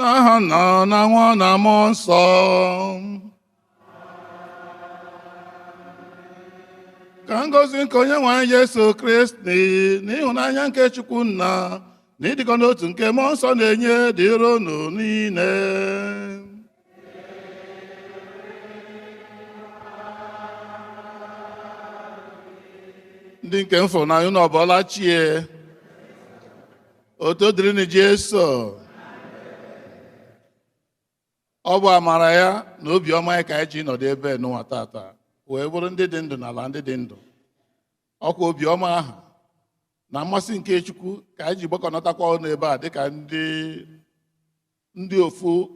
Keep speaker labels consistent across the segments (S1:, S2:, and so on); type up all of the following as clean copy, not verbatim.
S1: n'aha Nna na Nwa na Mmụọ Nsọ. Ka ngọzi nke Onyenwe anyị Jesu Kristi na ịhụnanya nke Chukwu Nna na ịdịkọ n'otu nke Mmụọ Nsọ na-enye dịrị unu niile. Ndị nke m fụrụ n'anya unu ọbọla chie. Otu dịrị na Jesu. Ọ bụ amara ya na obiọma ya ka anyị ji nọdụ ebe n'ụwa tata wee bụrụ ndị dị ndụ n'ala ndị dị ndụ. Ọkwa obiọma ahụ na mmasị nke Chukwu ka anyị ji gbakọnatakwa ọnụ ebe a dịka ndị ofu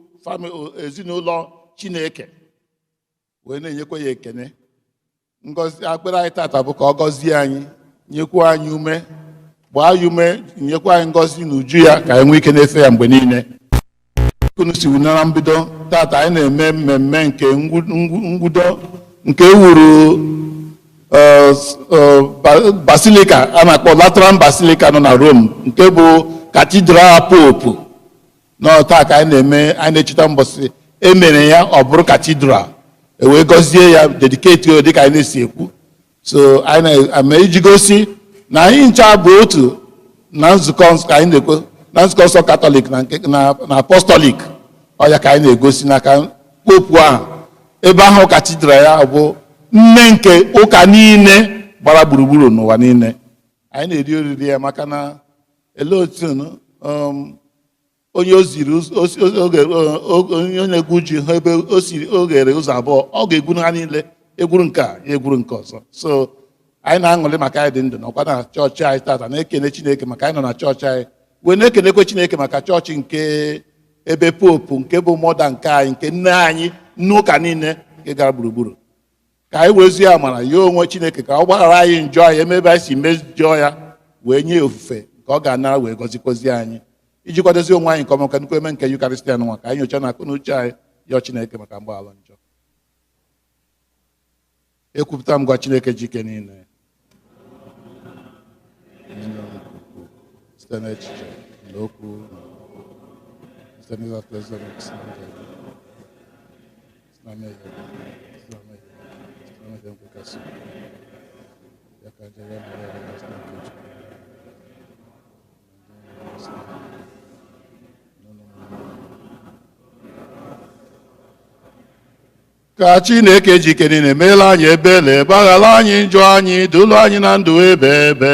S1: ezinụlọ Chineke wee na-enyekwa ya ekene. Ngọzi akpịrị anyị tata bụ ka ọ gọzie anyị, nyekwa anyị ume, gbaa ya ume, nyekwa anyị ngọzi na uju ya ka anyị nwee ike na-efe ya mgbe niile. Unu si na mbido tata anyị na-eme mmemme nke ngwudo nke ewuru basilika a na-akpọ Lateran Basilica nọ na Rome, nke bụ katidral popu. Taa ka anyị na-eme, anyị na-echeta mbọsị emere ya ọ bụrụ katidral, wee gọzie ya, dediketi ya dịka anyị na-esi ekwu. So anyị na-eme iji gosi na anyị ncha bụ otu na nzukọ ka anyị na-ekwu, na nzukọ nsọ Katọlik na Apọstọlik. Ọ ya ka anyị na-egosi n'aka popu ahụ. Ebe ahụ katidral ya bụ nne nke ụka niile gbara gburugburu n'ụwa niile. Anyị na-eri oriri ya maka na ele otu onye onye na-egwu ji ha ebe o ghere ụzọ abụọ, ọ ga-egwu ha niile, egwuru nke a ya egwuru nke ọzọ. So anyị na-aṅụrị maka anyị dị ndụ na ọkwa na chọọchị anyị tata, na-ekene Chineke maka anyị nọ na chọọchị anyị, wee na-ekenekwe Chineke maka chọọchị nke ebe popu nke bụ mọda nke anyị, nke nne anyị, nne ụka niile nke gara gburugburu. Ka anyị wezie amara ya onwe Chineke ka ọ gbaghara anyị njọ anyị, emebe anyị si mejọọ ya, wee nye ofufe nke ọ ga-anara wee gọzikwozie anyị iji kwadozi onwe anyị nke ọma ka nnukwu eme nke Yukarịstịa nwa ka anyị nyocha na akụ na uche anyị yọọ Chineke maka mgbaghara njọ. Ekwupụta m gwa Chineke jike niile site n'echiche na okwu site n'ịzata eze ka Chineke jike niile emeela anyị ebere, gbaghara anyị njọ anyị, dulu anyị na ndụ ebe ebe.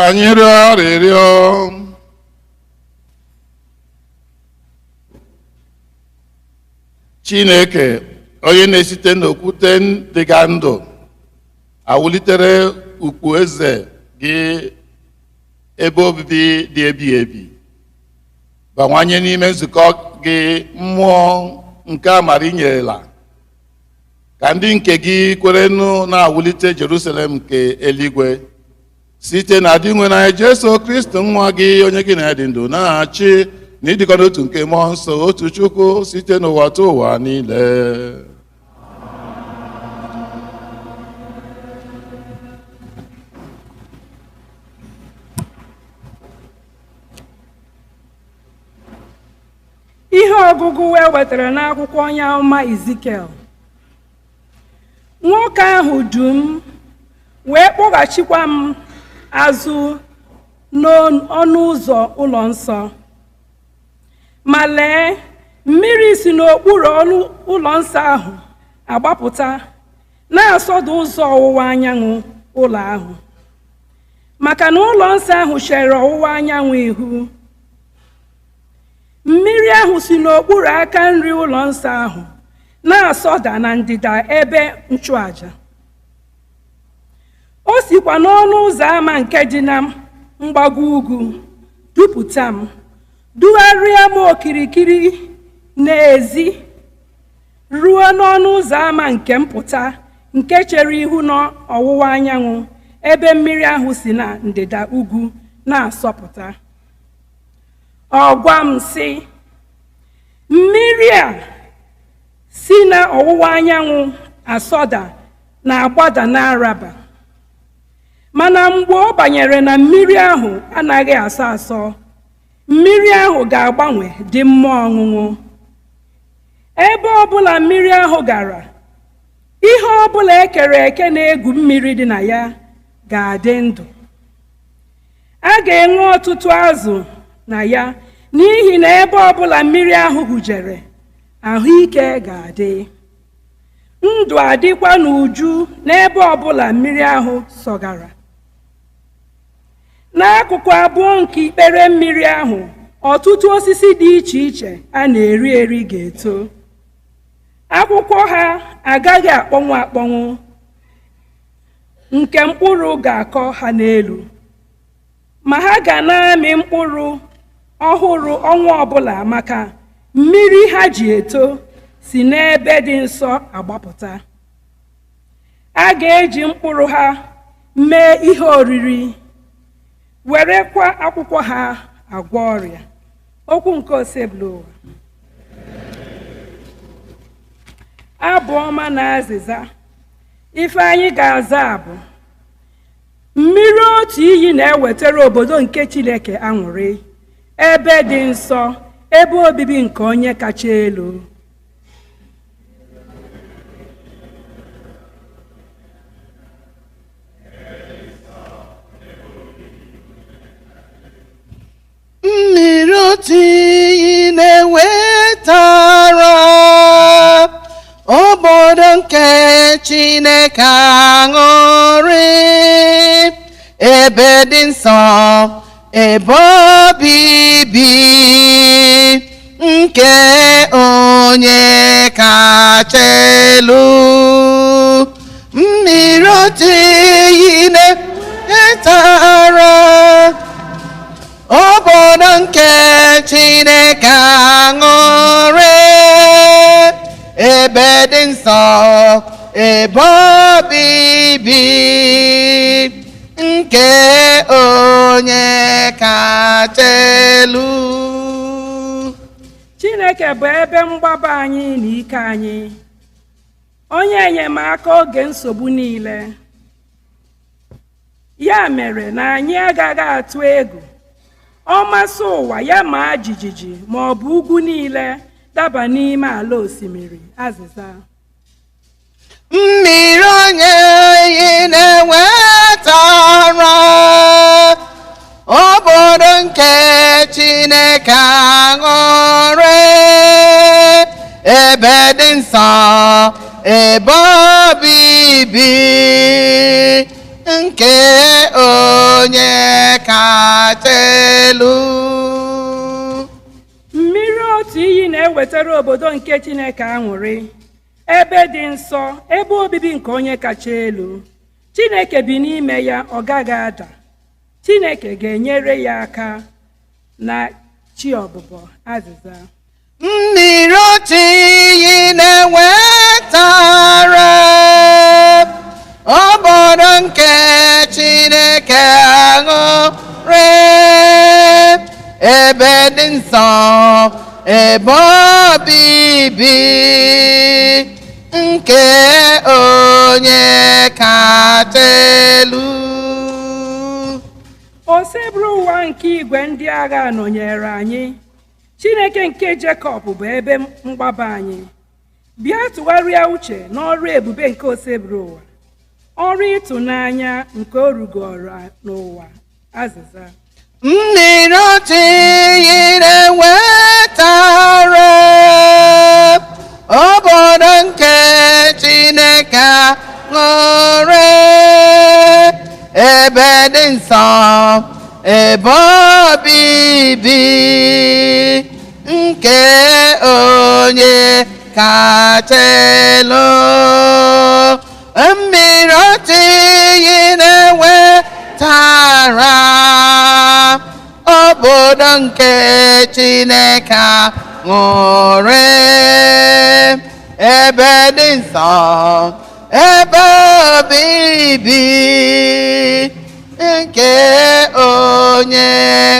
S1: Anyị rịọ arịrịọ. Chineke onye na-esite n'okwute dịga ndụ awụlitere ukwu eze gị ebe obibi dị ebighị ebi, bawanye n'ime nzukọ gị mmụọ nke amara inyerela ka ndị nke gị kwerenụ na-awụlite Jerusalem nke eluigwe site na adị nwe na Jesu Kristi nwa gị onye gị na-adị ndụ na-achị na ịdịkọ n'otu nke mmụọ nsọ otu Chukwu site n'ụwa ta ụwa niile.
S2: Ihe ọgụgụ wee wetara n'akwụkwọ onye amụma Ezikiel. Nwoke ahụ dum wee kpọghachikwa m azụ n'ọnụ ụzọ ụlọ nsọ, ma lee, mmiri si n'okpuru ọnụ ụlọ nsọ ahụ agbapụta na-asọda ụzọ ọwụwa anyanwụ ụlọ ahụ, maka na ụlọ nsọ ahụ chere ọwụwa anyanwụ ihu. Mmiri ahụ si n'okpuru aka nri ụlọ nsọ ahụ na-asọda na ndịda ebe nchụaja. O sikwa n'ọnụ ụzọ ámá nke dị na mgbago ugwu dupụta m, dugharịa m okirikiri n'ezi ruo n'ọnụ ụzọ ámá nke mpụta nke chere ihu n'ọwụwa anyanwụ ebe mmiri ahụ si na ndịda ugwu na-asọpụta. Ọ gwa m sị, mmiri a si na ọwụwa anyanwụ asọda na-agbada n'Araba, mana mgbe ọ banyere na mmiri ahụ anaghị asọ asọ, mmiri ahụ ga-agbanwe dị mma ọṅụṅụ. Ebe ọbụla mmiri ahụ gara, ihe ọbụla ekere eke na-egwu mmiri dị na ya ga-adị ndụ. A ga-enwe ọtụtụ azụ na ya, n'ihi na ebe ọbụla mmiri ahụ hụjere, ahụike ga-adị. Ndụ adịkwa n'uju n'ebe ọbụla mmiri ahụ sọgara. N'akụkụ abụọ nke ikpere mmiri ahụ, ọtụtụ osisi dị iche iche a na-eri eri ga-eto. Akwụkwọ ha agaghị akpọnwụ akpọnwụ, nke mkpụrụ ga-akọ ha n'elu, ma ha ga na-amị mkpụrụ ọhụrụ ọnwa ọbụla, maka mmiri ha ji eto si n'ebe dị nsọ agbapụta. A ga-eji mkpụrụ ha mee ihe oriri, werekwa akwụkwọ ha agwọ ọrịa. Okwu nke osebụla ụwa. Abụ ọma na azịza. Ife anyị ga-aza bụ: mmiri otu iyi na-ewetara obodo nke Chineke aṅụrị, ebe dị nsọ, ebe obibi nke onye kacha elu.
S3: Mmiri otu iyi na-ewetara obodo nke Chineke aṅụrị, ebe dị nsọ, ebe obibi nke onye kacha elu. Mmiri otu iyi na-ewetara obodo nke Chineke aṅụrị, ebe dị nsọ, ebe obibi nke onye
S2: Chineke bụ ebe mgbaba anyị na ike anyị, onye enyemaka oge nsogbu niile. Ya mere na anyị agaghị atụ egwu ọ masị ụwa ya ma jijiji ma ọ bụ ugwu niile daba n'ime ala osimiri. Azịza:
S3: mmiri onye iyi na-ewetara obodo nke Chineke aṅụrị, ebe dị nsọ, ebe obibi nke onye kacha elu.
S2: mmiri otu iyi na-ewetara obodo nke Chineke aṅụrị, ebe dị nsọ, ebe obibi nke onye kacha elu. Chineke bi n'ime ya, ọ gaghị ada. Chineke ga-enyere ya aka na chi ọbụbọ. Azịza:
S3: mmiri otu iyi na-ewetara obodo nke Chineke aṅụrị, ebe dị nsọ, ebe obibi nke onye kacha elu.
S2: Oseburu ụwa nke igwe ndị agha nọnyere anyị. Chineke nke Jekọb bụ ebe mgbaba anyị. Bịa tụgharịa uche n'ọrụ ebube nke oseburu ụwa, ọrụ ịtụnanya nke o rugoro n'ụwa. Azịza:
S3: mmiri otu iyi na-ewetara obodo nke Chineke aṅụrị, ebe dị nsọ, ebe obibi nke onye kacha elu. mmiri otu iyi na-ewetara obodo nke Chineke aṅụrị, ebe dị nsọ, ebe obibi nke onye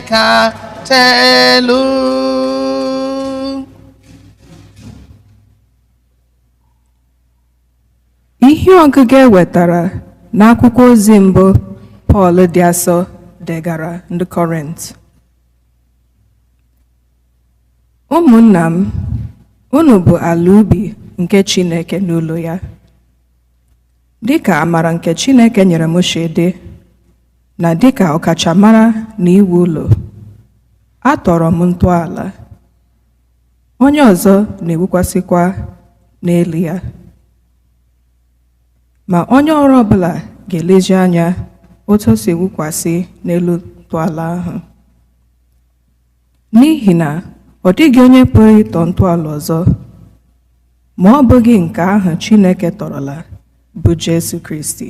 S3: kacha elu.
S4: Ihe ọgụgụ ewetara n'akwụkwọ ozi mbụ Pọl dị asọ degara ndị Kọrint. Ụmụnna m, unu bụ ala ubi nke Chineke n'ụlọ ya. Dịka amara nke Chineke nyere Moshe dị, na dịka ọkachamara na iwu ụlọ, atọrọ m ntọala, onye ọzọ na-ewukwasịkwa n'elu ya. Ma onye ọrụ ọbụla ga-elezi anya otu o si ewukwasị n'elu ntọala ahụ. N'ihi na ọ dịghị onye pụrụ ịtọ ntọala ọzọ ma ọ bụghị nke ahụ Chineke tọrọla, bụ Jesu Kristi.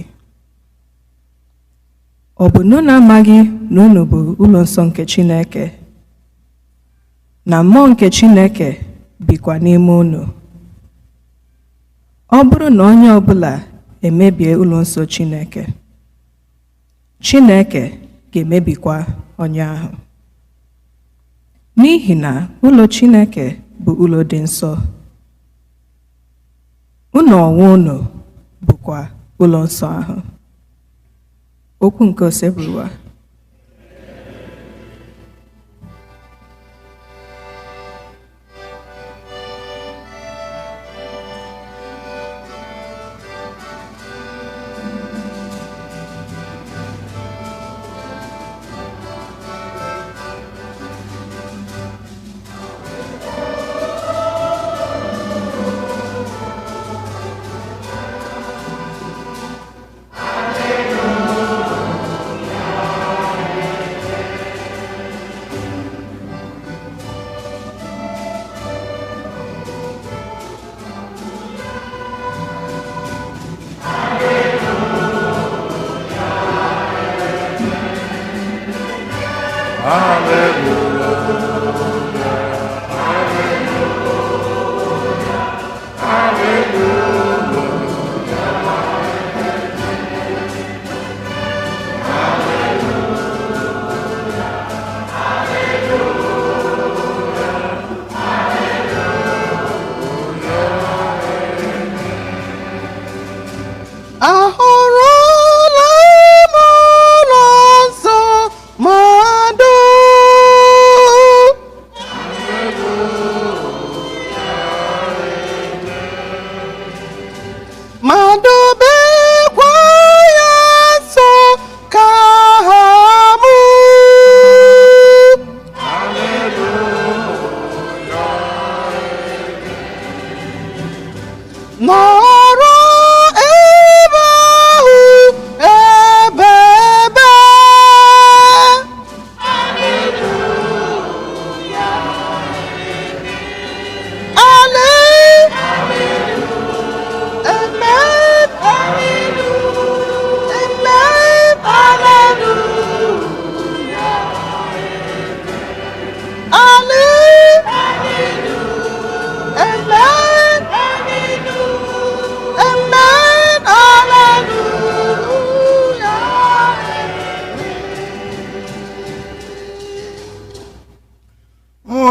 S4: Ọ bụ na unu amaghị na unu bụ ụlọ nsọ nke Chineke, na mmụọ nke Chineke bikwa n'ime unu? Ọ bụrụ na onye ọbụla emebie ụlọ nsọ Chineke, Chineke ga-emebikwa onye ahụ. N'ihi na ụlọ Chineke bụ ụlọ dị nsọ, unu onwe unu bụkwa ụlọ nsọ ahụ. Okwu nke oseburu ụwa.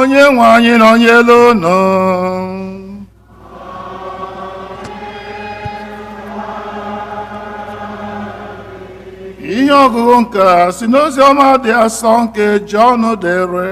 S1: onye nwe anyị nọnyere unu. Ihe ọgụgụ nke a si n'ozi ọma dị asọ nke Jọn dere.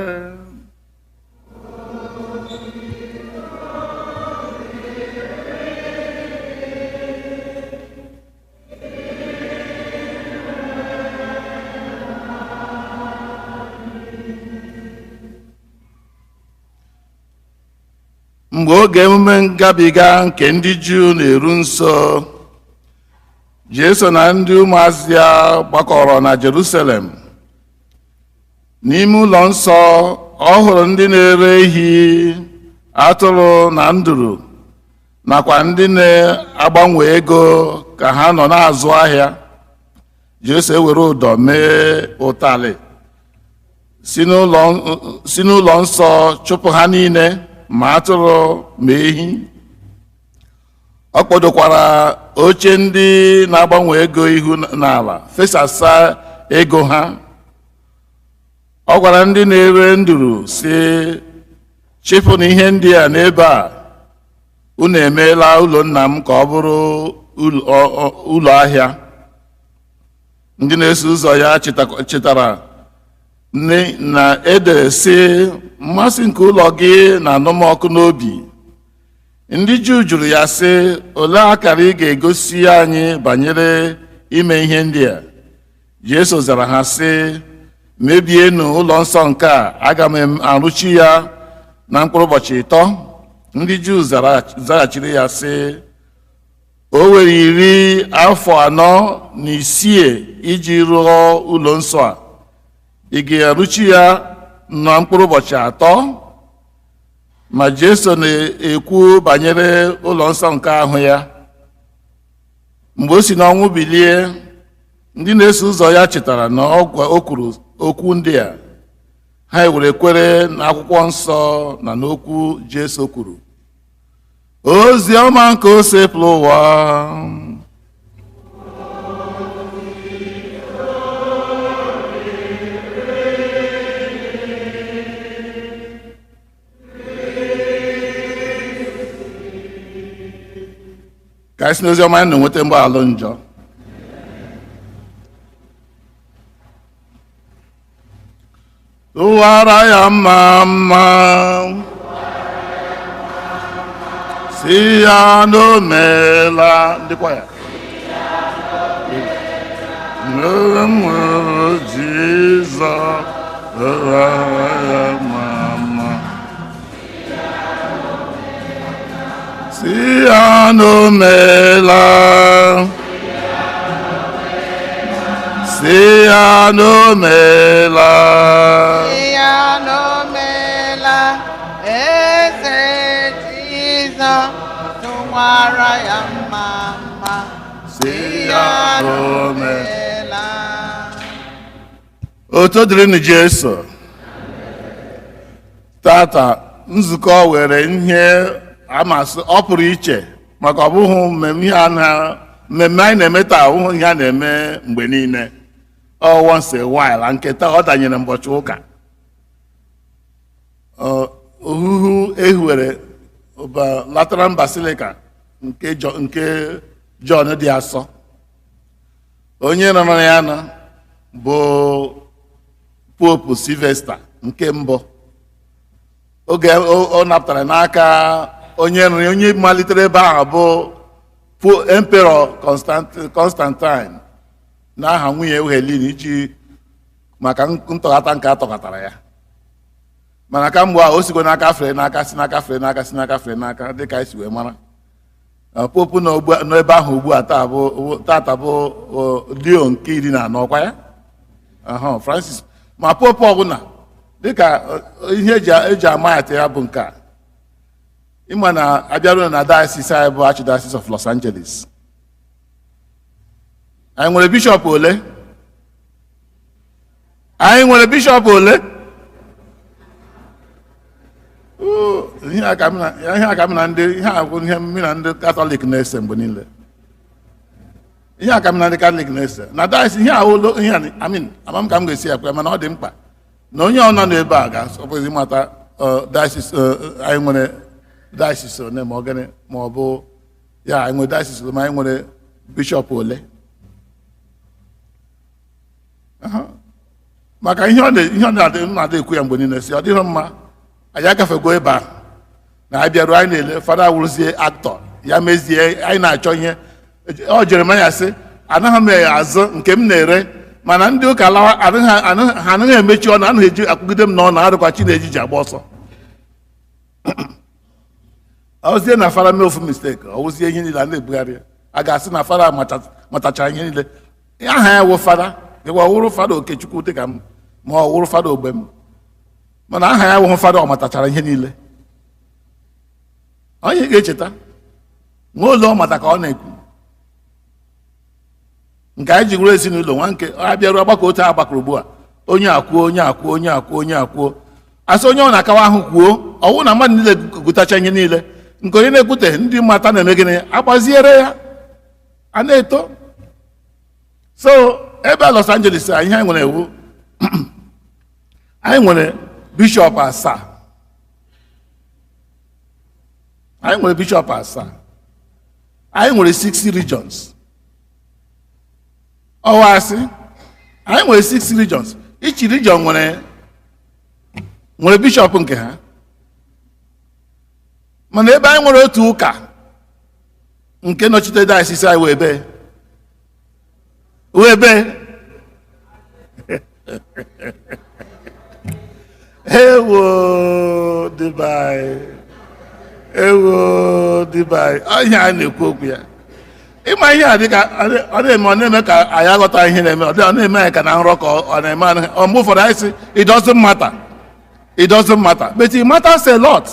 S1: Mgbe oge emume ngabiga nke ndị Juu na-eru nso, Jesu na ndị ụmụazụ ya gbakọrọ na Jerusalem. N'ime ụlọ nsọ, ọ hụrụ ndị na-ere ehi, atụrụ na nduru, nakwa ndị na-agbanwe ego ka ha nọ na-azụ ahịa. Jesu ewere ụdọ mee ụtalị si n'ụlọ nsọ chụpụ ha niile, ma atụrụ ma ehi. Ọ kpọdokwara oche ndị na-agbanwe ego ihu n'ala, fesasa ego ha. Ọ gwara ndị na-ere nduru sị, chịpụnụ ihe ndị a n'ebe a, unu emeela ụlọ nna m ka ọ bụrụ ụlọ ahịa. Ndị na-eso ụzọ ya chetara na edere sị, mmasị nke ụlọ gị na-anụ m ọkụ n'obi. Ndị Juu jụrụ ya sị, olee akara ị ga-egosi anyị banyere ime ihe ndị a? Jesu zara ha sị, mebienụ ụlọ nsọ nke a, aga m arụchi ya na mkpụrụ ụbọchị 3. Ndị Juu zaghachiri ya sị, o were 46 iji rụọ ụlọ nsọ a, ị ga-arụchi ya na mkpụrụ ụbọchị 3? Ma Jesu na-ekwu banyere ụlọ nsọ nke ahụ ya. Mgbe o si n'ọnwụ bilie, ndị na-eso ụzọ ya chetara na o kwuru okwu ndị a. Ha were kwere n'akwụkwọ nsọ na n'okwu Jesu kwuru. Ozi ọma nke o sepụrụ ụwa. Ka anyị si n'ozi ọma anyị na-enweta mgbaghara njọ. Tụwara ya mma mma, si ya n'omela, ndịkwa ya nwere Jizọs, tụwara ya mma mma, si ya n'omela, si ya n'omela,
S3: si ya n'omela, eze Jizọs, tụwara ya mma mma, si ya n'omela.
S1: Otu dịrị Jesu. Tata nzukọ were ihe amasị ọ pụrụ iche, maka ọ bụghị mmemme anyị na-eme taa, ọbụghị ihe a na-eme mgbe niile. Once a while, nke taa ọ danyere ụbọchị ụka. Ohuhu ehiwere Lateran Basilica nke John dị asọ. Onye nọ na ya bụ Pope Sylvester nke mbụ. Oge ọ napụtara n'aka onye malitere ebe ahụ bụ Emperor Constantine n'aha nwunye Helene, iji maka ntọghata nke atọghọtara ya. Mana ka mgbe o sigo n'aka fere n'aka, si n'aka fere n'aka, si n'aka fere n'aka, dịka anyị si wee mara. Popu n'ebe ahụ ugbu a tata bụ Leo nke 14 kwa ya, Francis. Ma popu ọbụla dịka ihe eji ama ya ya bụ nke a. Ịma na abịaruo na diocese anyị bụ Archdiocese of Los Angeles. Anyị nwere bishọp ole? Anyị nwere bishọp ole? Ihe a ka m na ndị ihe a bụ ihe m na ndị Katọlik na-ese mgbe niile. Ihe a ka m na ndị Katọlik na-ese na diocese ihe a ụlọ ihe amam ka m ga-esi ya kwe, mana ọ dị mkpa na onye ọ nọ n'ebe a ga-asọpụzi mata diocese anyị nwere diocese one ma ọ gịnị ma ọ bụ ya anyị nwere diocese ma anyị nwere bishọp ole maka ihe ọ na-adị ekwu ya mgbe niile si ọ dịghị mma anyị agafego ebe a na anyị bịaruo anyị na-ele fada wụrụzie aktọ ya mezie anyị na-achọ ihe ọ Jeremaya sị anaghị m azụ nke m na-ere mana ndị ụka lawa ha anaghị emechi ọnụ anaghị eji akwụgide m n'ọnụ adịkwa chi na-ejiji agba ọsọ ọzie na fara mee ofu mistake ọwụzie ihe niile a na-ebugharị a ga-asị na fara matachara ihe niile aha ya wụ fada ịwa ọwụrụ fada Okechukwu dịka m ma ọ wụrụ fada ogbe m mana aha ya wụhụ fada ọ matachara ihe niile onye ga-echeta nwa ụlọ mata ka ọ na-ekwu nke anyị ji gwuru ezinụlọ nwa nke a bịaruo ọgbakọ otu a gbakọrọ ugbu a onye akwuo onye akwuo asị onye ọ na-akawa ahụ kwuo ọwụ na mmadụ niile gụtacha ihe niile nke onye na-ekwute ndị mmata na-eme gịnị agbaziere ya a na-eto so ebe a Los Angeles ihe anyị nwere ewu anyị nwere bishọp asaa anyị nwere 6 regions ọwasị anyị nwere 6 regions each region nwere bishọp nke ha mana ebe anyị nwere otu ụka nke nọchite diocese anyị wee ebe ewo dịbai ihe a na-ekwu okwu ya ịma ihe a dịka ọ na-eme ka anyị aghọta ihe na-eme ọ na-eme anyị ka na nrọ ka ọ na-eme mgbe ụfọdụ anyị sị it doesn't matter but it matters a lot.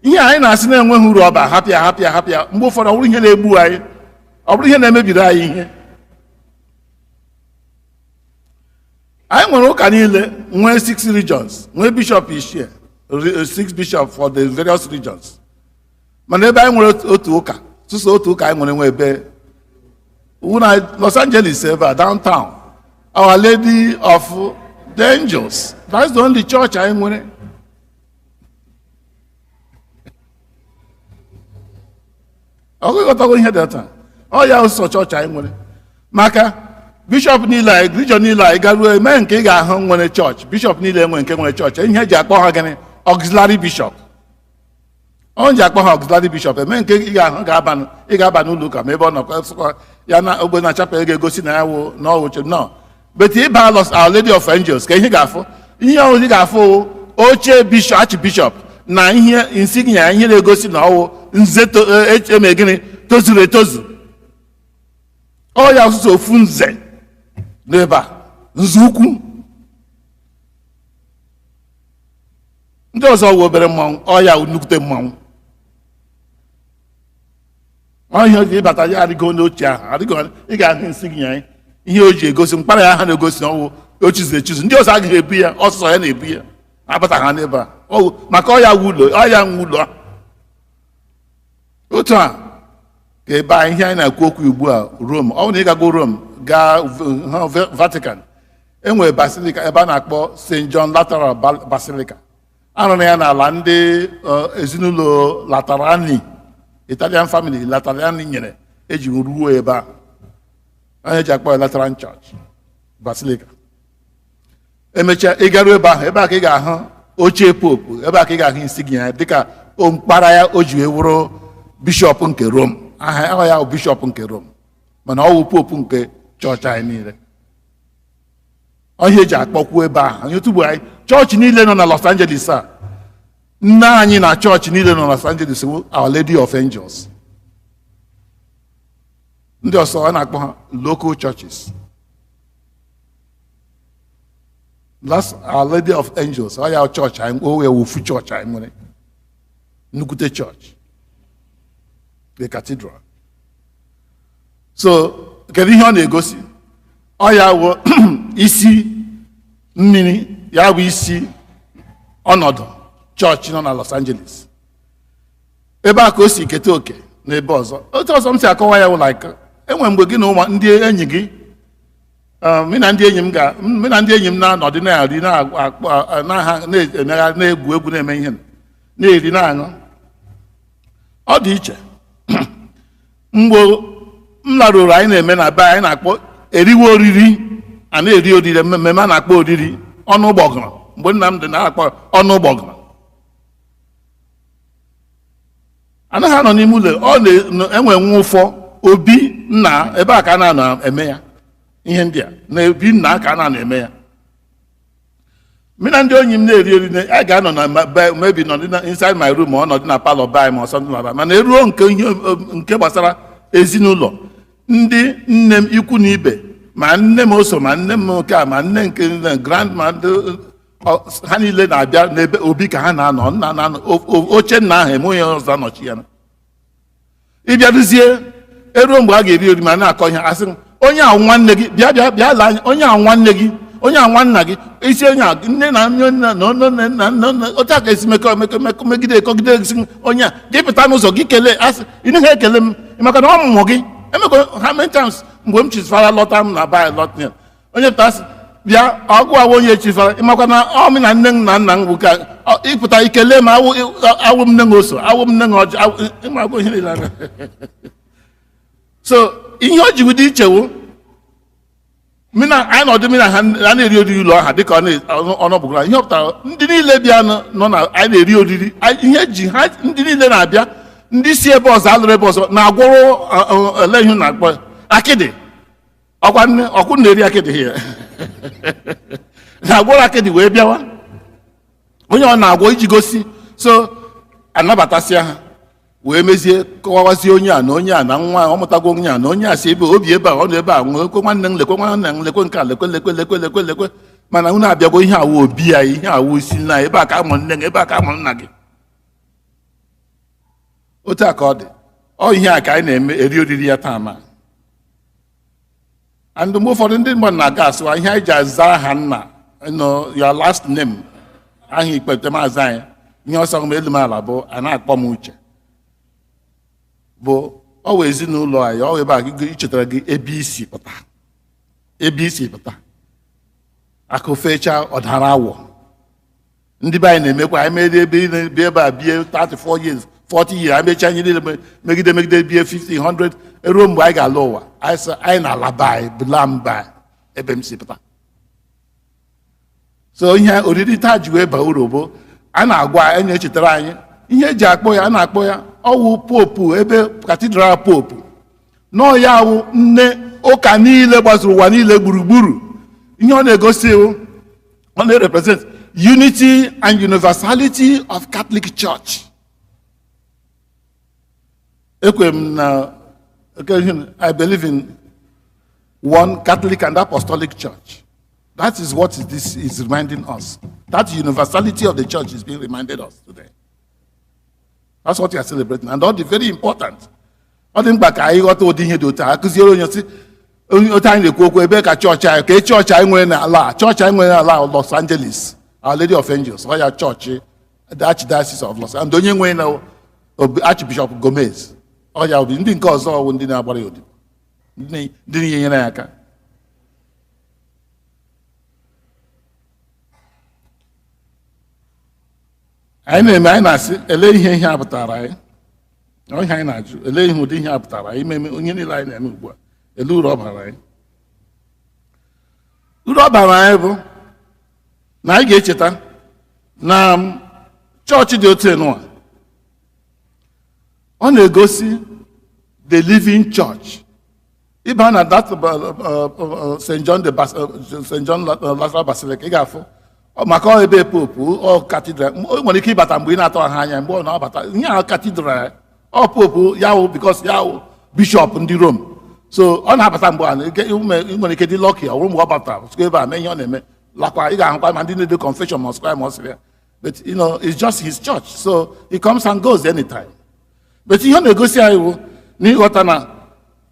S1: Ihe anyị na-asị na-enweghị uru ọba hapịa mgbe ụfọdụ ọ bụrụ ihe na-egbu anyị ọ bụrụ ihe na-emebiri anyị ihe. Anyị nwere ụka niile nwee 6 regions nwee bishop isii 6 bishop for the various regions mana ebe anyị nwere otu ụka sụsọ otu ụka anyị nwere ebe na Los Angeles ebe a downtown Our Lady of the Angels, that's the only church anyị nwere. ọgụgọtago ihe dị taa ọ ya ụsọ chọọchị anyị nwere maka bishọp niile anyị region niile anyị garuo eme nke ị ga-ahụ nwere chọọchị bishọp niile nwere nke nwere chọọchị ihe eji akpọ ha gịnị auxiliary bishop ọ ji akpọ ha auxiliary bishop eme nke ị ga-ahụ ị ga-aba n'ụlọ ụka ma ebe ọ nọkwa ya na ogbe na chapel ga-egosi na ya wụ n'ọwụchi nọ but ịba Our Lady of Angels ka ihe ga-afụ ihe ọhụrụ ị ga-afụ oche bishọp archbishop na ihe insignia ihe na-egosi na ọwụ nze eme gịnị tozuru etozu ọ ya ọsụsụ ofu nze n'ebe a nze ukwu ndị ọzọ wụ obere mmanwụ ọ ya nnukwute mmanwụ ihe ji ịbata ya adịgo n'oche ahụ adịgo ị ga-ahụ insignia ihe o ji egosi mkpara ya ha na-egosi na ọwụ ochizuru echizu ndị ọzọ agaghị ebu ya ọsụsọ ya na-ebu ya abata ha n'ebe a maka ọ ya nwe ụlọ otu a ka ebe a ihe anyị na-ekwu okwu ugbu a Rome ọ bụ na ị gago Rome gaa Vatican enwere basilica ebe a na-akpọ St. John Lateral Basilica arụrụ ya n'ala ndị ezinụlọ Laterani Italian family Laterani nyere eji ruo ebe a onye ji akpọ Lateran Church Basilica emechaa ịgaruo ebe ahụ ebe a ka ị ga-ahụ oche popu ebe a ka ị ga-ahụ insignia ya dịka mkpara ya o ji wee wụrụ bishọp nke Rome aha ya bụ bishọp nke Rome mana ọ wụ popu nke chọọchị anyị niile ihe eji akpọkwu ebe ahụ anyị tugbu anyị chọọchị niile nọ na Los Angeles a nne anyị na chọọchị niile nọ na Los Angeles bụ Our Lady of Angels ndị ọsọ a na-akpọ ha local churches. That's Our Lady of Angels. Ọ ya chọọchị anyị o wee wufu chọọchị anyị nwere nnukwute chọọchị the cathedral. So kedu ihe ọ na-egosi ọ ya wụ isi mmiri ya bụ isi ọnọdụ chọọchị nọ na Los Angeles ebe a ka o si keta oke n'ebe ọzọ otu ọzọ m si akọwa ya wụ like enwe mgbe gị na ndị enyi gị mụ na ndị enyi m na-anọdụ na-eri na-emegharị na-egwu egwu na-eme ihe na-eri na-aṅụ. Ọ dị iche mgbe m larụrụ anyị na-eme na be anyị na-akpọ eriwe oriri, a na-eri oriri, mmemme a na-akpọ oriri ọnụ ụgbọgụrụ. Mgbe nna m dị na-akpọ ọnụ ụgbọgụrụ, anaghị anọ n'ime ụlọ, ọ na-enwe nwa ụfọ obi nna, ebe a ka a na-anọ eme ya. Ihe ndị a na-ebi nna ka a na-anọ eme ya. Mụ na ndị enyi m na-eri oriri, a ga-anọ na maybe nọ inside my room, ọ nọdụ na palọ by ma something like that. Mana eruo nke gbasara ezinụlọ, ndị nne m ikwu na ibe, ma nne m oso, ma nne m nke a, ma nne nke grandma, ha niile na-abịa n'ebe obi ka ha na-anọ. Nna na oche nna ahụ enweghị ọzọ anọchi ya. Ịbịaruzie eruo mgbe a ga-eri oriri ma na-akọ ihe, asị m onye ahụ nwanne gị bịa la anya, onye ahụ nwanne gị, onye ahụ nwanna gị, isi onye ahụ nne na nna otu aka esi mekọ megide ekọgide esi onye a gị pụta n'ụzọ gị kelee, asị ị naghị ekele m maka na ọmụmụ gị emekọ ha many times. Mgbe m chisifara lọta m na baa lọta, onye pụta asị bịa ọgụ awụ onye chifara, ịmakwa na ọmị na nne m na nna m bụ ka ịpụta ikele ma awụ m nne m oso, awụ m nne m ọjị, ịmakwa ihe niile anya. So ihe o ji dị ichewo anyị nọdụ mina ha na-eri oriri ụlọ ha dịka ọnọbụgara ihe ọpụtara ndị niile bịa nọ na anyị na-eri oriri, ihe ji ha ndị niile na-abịa, ndị si ebe ọzọ alụrụ ebe ọzọ na-agwọrọ ele ihe na-akpọ akịdị. Ọkwụ na-eri akịdị ya na-agwọrọ akịdị wee bịawa, onye ọ na-agwọ iji gosi. So anabatasịa ha wee mezie kọwawazie onye a na onye a na nwa ọ mụtago onye a na onye a si ebe obi ebe a ọ nọ ebe a nwekwe nwanne m lekwe nwanne m lekwe nke a lekwe. Mana unu abịago ihe awụ obi ya, ihe awụ isi nna, ebe a ka amụrụ nne gị, ebe a ka amụrụ nna gị. Otu a ka ọ dị. Ọ ihe a ka anyị na-eme eri oriri ya taa ma. And mgbe ụfọdụ ndị mmadụ na-aga asụwa ihe anyị ji aza aha nna, your last name, aha ikpete maazị anyị, ihe ọsọ m elu m ala bụ a na-akpọ m Uche, bụ ọ wụ ezinụlọ anyị, ọ wụ ebe a ichetara gị ebe isi pụta. Aka ofecha ọdara awọ ndị be anyị na-emekwa, anyị mere ebe a bie 34 years 40 years, anyị mechaa anyị niile megide bie 50 100, eruo mgbe anyị ga-ala ụwa anyị na-alaba anyị bụla mba ebe m si pụta. So ihe oriri taa ji wee baa uru bụ a na-agwa anyị, na-echetara anyị ihe eji akpọ ya, a na-akpọ ya ọwụ popu, ebe katidral popu nọ ya wụ nne ụka niile gbazuru ụwa niile gburugburu. Ihe ọ na-egosi, ọ na-represent unity and universality of Catholic Church. Ekwe m na I believe in one Catholic and Apostolic Church. That is what this is reminding us. That universality of the church is being reminded us today. That's what we are celebrating, and all the very important. Ọ dị mkpa ka anyị ghọta ụdị ihe dị otu a, akụziere onye si otu anyị na-ekwu okwu ebe ka chọọchị anyị, ka chọọchị anyị nwere n'ala, chọọchị anyị nwere n'ala Los Angeles, Our Lady of Angels, ọ ya chọọchị the Archdiocese of Los Angeles, and onye nwere na Archbishop Gomez, ọ ya obi ndị nke ọzọ ọwụ ndị na-agbara ya odibo, ndị na-enyere ya aka. Anyị na-eme, anyị na-asị ele ihe a pụtara anyị, ihe anyị na-ajụ ele ihe ụdị ihe a pụtara anyị, ime onye niile anyị na-eme ugbu a, ele uru ọ bara anyị. Uru ọ bara anyị bụ na anyị ga-echeta na chọọchị dị otu enụwa, ọ na-egosi the living church. Ịba na that St. John Lazarus Basilica, ị ga-afụ maka ebe popu ọ katidral, o nwere ike ịbata mgbe ị na-atọ ha anya, mgbe ọ na-abata ihe ahụ katidral ọ popu yawo, because yawo bishọp ndị Rome. So ọ na-abata mgbe a nwere ike dị lọki, ọ bụrụ mgbe ọ batara site ebe a mee ihe ọ na-eme lakwa, ị ga-ahụkwa ma ndị na-edo confession ma square ma ọsịrị. But you know, it's just his church, so he comes and goes anytime. But ihe ọ na-egosi anyị bụ na ịghọta na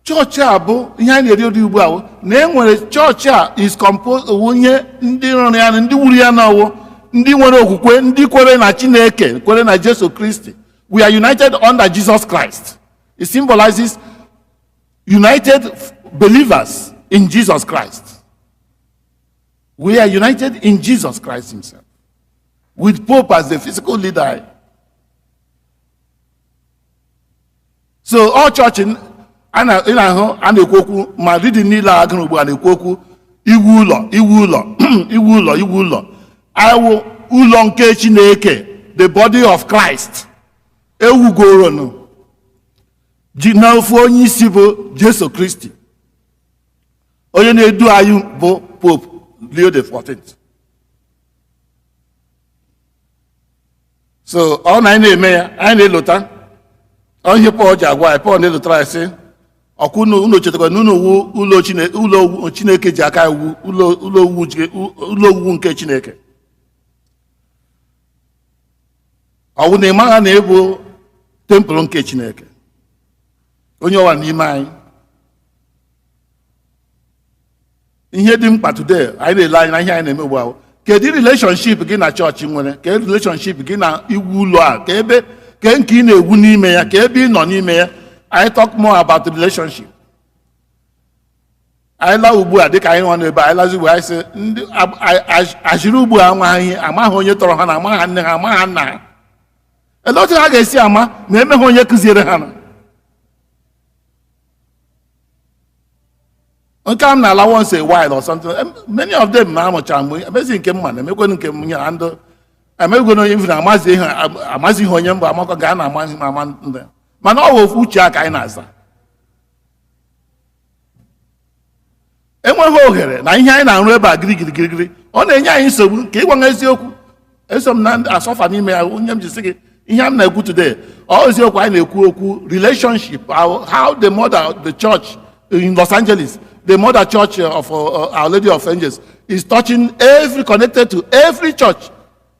S1: chọọchị a bụ ihe anyị na-eri ori ugbu a, na enwere chọọchị a is composed onye ndị rụrụ ya na ndị wuru ya n'ọwụ, ndị nwere okwukwe, ndị kwere na Chineke, kwere na Jesu Kristi. We are united under Jesus Christ. It symbolizes united believers in Jesus Christ. We are united in Jesus Christ himself, with Pope as the physical leader. So all church in na-ekwu okwu ma reading niile agụrụ ugbu a na-ekwu okwu iwu ụlọ awụ ụlọ nke Chineke, the body of Christ ewugoro ji n'ofu onye isi bụ Jesu Kristi, onye na-edu anyị bụ Pope Leo the 14th. So ọ na anyị na-eme ya, anyị na-elota onye Paul ji agwa ya. Paul na-elotara ya sị ọkụ unu chetakwa na ụlọ Chineke ji aka iwu, ụlọ owuwu nke Chineke. Ọ bụ na ịmagha na ebu tempụl nke Chineke, onye ọwa n'ime anyị. Ihe dị mkpa today anyị na-ele anya na ihe anyị na-eme ugbu a, kedu relationship gị na chọọchị nwere, kedu relationship gị na iwu ụlọ a, ke nke ị na-ewu n'ime ya, ka ebe ị nọ n'ime ya. I talk more about the relationship. Anyị laa ugbu a dịka anyị nọ n'ebe anyị lazi ugbu a, anyị sị ndị ajiri ugbu a amaghị onye tọrọ ha na amaghị nne ha, amaghị nna ha. Ele otu ha ga-esi ama ma emeghị onye kụziere ha na nke m na-ala once a while or something. Many of them na-amụcha mgbe emezi nke mma na emekwe nke m nyere ndụ emegwe na onye mfu na amazi ihe onye mbụ amakọ ga na amaghị m ama ndị, mana ọ bụ ofu uche aka anyị na-aza. Enweghị ohere na ihe anyị na-arụ ebe a girigiri ọ na-enye anyị nsogbu ka ịgwa eziokwu. Eso m na asọfa n'ime ya, onye m ji sị gị ihe m na-ekwu today ọ eziokwu. Anyị na-ekwu okwu relationship, how the mother, the church in Los Angeles, the mother church of Our Lady of Angels is touching connected to every church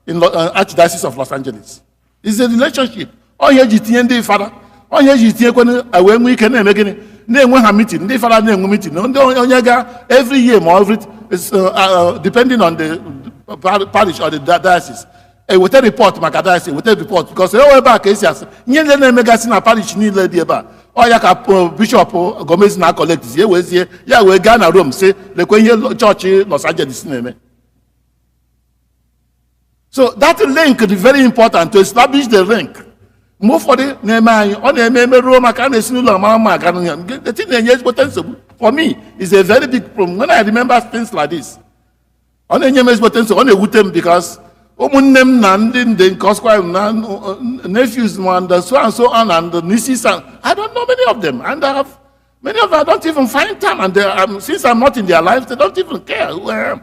S1: in Archdiocese of Los Angeles. It's a relationship. Onye ji tinye ndị fada, onye ji tinye kwene wee nwee ike na-eme gịnị, na-enwe ha meeting, ndị fada na-enwe meeting, ndị onye ga every year ma every depending on the parish or the diocese. Weta report maka diocese, weta report because ebe a ka esi asị ihe ndị na-emegasị na parish niile dị ebe a. Ọ ya ka Bishop Gomez na collect zie wezie ya wee gaa na Rome sị lekwe ihe chọọchị Los Angeles na-eme. So that link is very important to establish the link. Mgbe ụfọdụ na-eme anyị ọ na-eme ruo maka a na-esi n'ụlọ mara mma aga ya. The thing na-enye ezigbote nsogbu for me is a very big problem when I remember things like this. Ọ na-enye m ezigbote nsogbu, ọ na-ewute m because ụmụnne m na ndị nke ọsụkwa na nephews and so and so on and nieces, I don't know many of them, and many of them I don't even find time, and since I'm not in their lives, they don't even care who I am.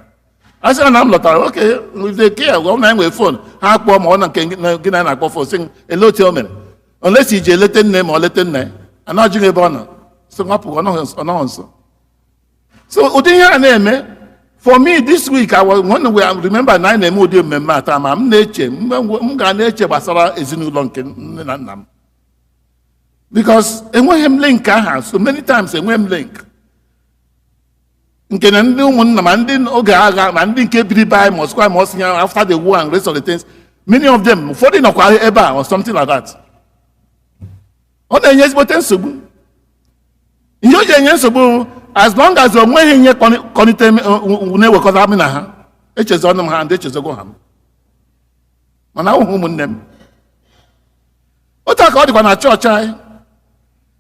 S1: I said, I'm lottery. Okay, if they care, well, I'm with phone. I call my own and I go for saying hello to me. Unless he's a little name or little name, I'm not doing a bonnet. So I put on so. So name. For me, this week, I was one way I remember 9 Emodi Memata, I'm nature, nature Basara Ezinulon. Because and when him link so many times and when link. Nke na ndị ụmụnna ma ndị oge agha ma ndị nke biri by Moscow after the war and rest of the things, many of them ụfọdụ nọkwa ebe a or something like that. Ọ na-enye ezigbote nsogbu. Ihe o ji enye nsogbu as long as onweghị ihe kọnite na-ewekọta amị na ha echezi ọnụ m ha ndị echezego ha m mana ahụhụ ụmụnne m. Otu aka ọ dịkwa na chọọchị anyị.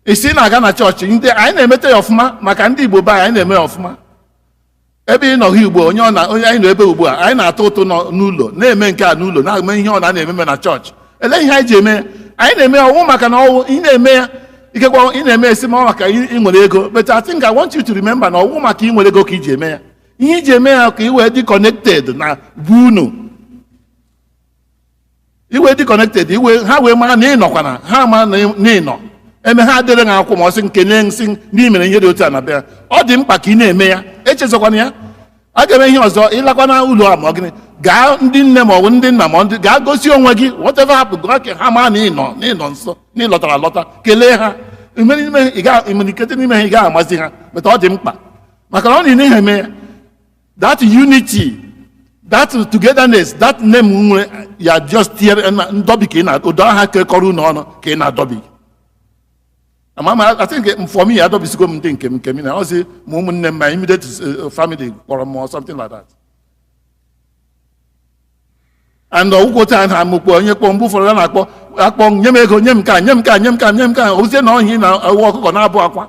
S1: Isi na-aga na chọọchị ndị anyị na-emete ya ọfụma maka ndị Igbo be anyị na-eme ya ọfụma. Ebe ị nọghị Igbo onye anyị nọ ebe ugbu a anyị na-atụ ụtụ n'ụlọ na-eme nke a n'ụlọ na-eme ihe ọ na-eme na chọọchị. Ele ihe anyị ji eme anyị na-eme ọwụ maka na ọwụ ị na-eme ya ikekwa ị na-eme esi ma maka ị nwere ego, but I think I want you to remember na ọwụ maka ị nwere ego ka iji eme ya. Ihe iji eme ya ka ị wee dị connected na bunu, iwe dị connected ha wee mara na ị nọkwa na ha ma na ị nọ eme ha adịrị na akwụkwọ ma ọ sị nkene nsị ndị mere ihe dị otu a na bịa. Ọ dị mkpa ka ị na-eme ya, echezọkwana ya. A ga-eme ihe ọzọ ịlakwa na ụlọ a ma ọ gịnị gaa ndị nne ma ọ bụ ndị nna ma ndị gaa gosi onwe gị whatever happened ha ma na ị nọ nso na ị lọtara alọta kelee ha imenikete n'ime ha ị gaghị amazi ha, but ọ dị mkpa maka na ọ na-ene ha eme ya. That unity, that togetherness, that name nwere ya just tiere ndọbi ka ị na-odo aha kekọrọ unu ọnụ ka ị na-adọbi. I think for me, I don't be going to think na ozi ma ụmụnne m ma immediate family kpọrọ m or something like that. and ọgwụkwọta ha mụkpọ onye kpọ mgbe ụfọdụ a na-akpọ akpọ nye m ego nye m ka nye m ka nye m ka nye m ka ozie na ọhịa na ewu ọkụkọ na-abụ akwa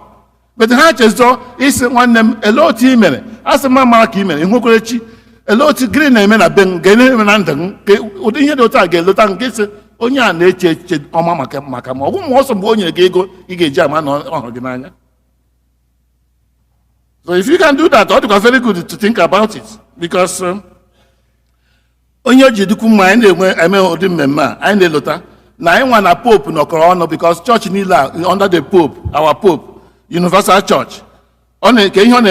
S1: but ha chezọ isi nwanne m ele otu ị mere a sị m mara ka ị mere ịhụkwere chi ele otu gịnị na-eme na be m ga-eme na ndụ m ka ụdị ihe dị otu a ga-elota nke sị onye a na-eche eche ọma maka ma ọgwụ ma ọsọ mgbe o nyere gị ego ị ga-eji ama na ọ hụrụ gị n'anya. So if you can do that, ọ dịkwa very good to think about it because onye ji dịkwu mma anyị na-eme ụdị mmemme a anyị na-elota na anyị nwa na pope nọkọrọ ọnụ because church niile a under the pope, our pope, universal church, ka ihe ọ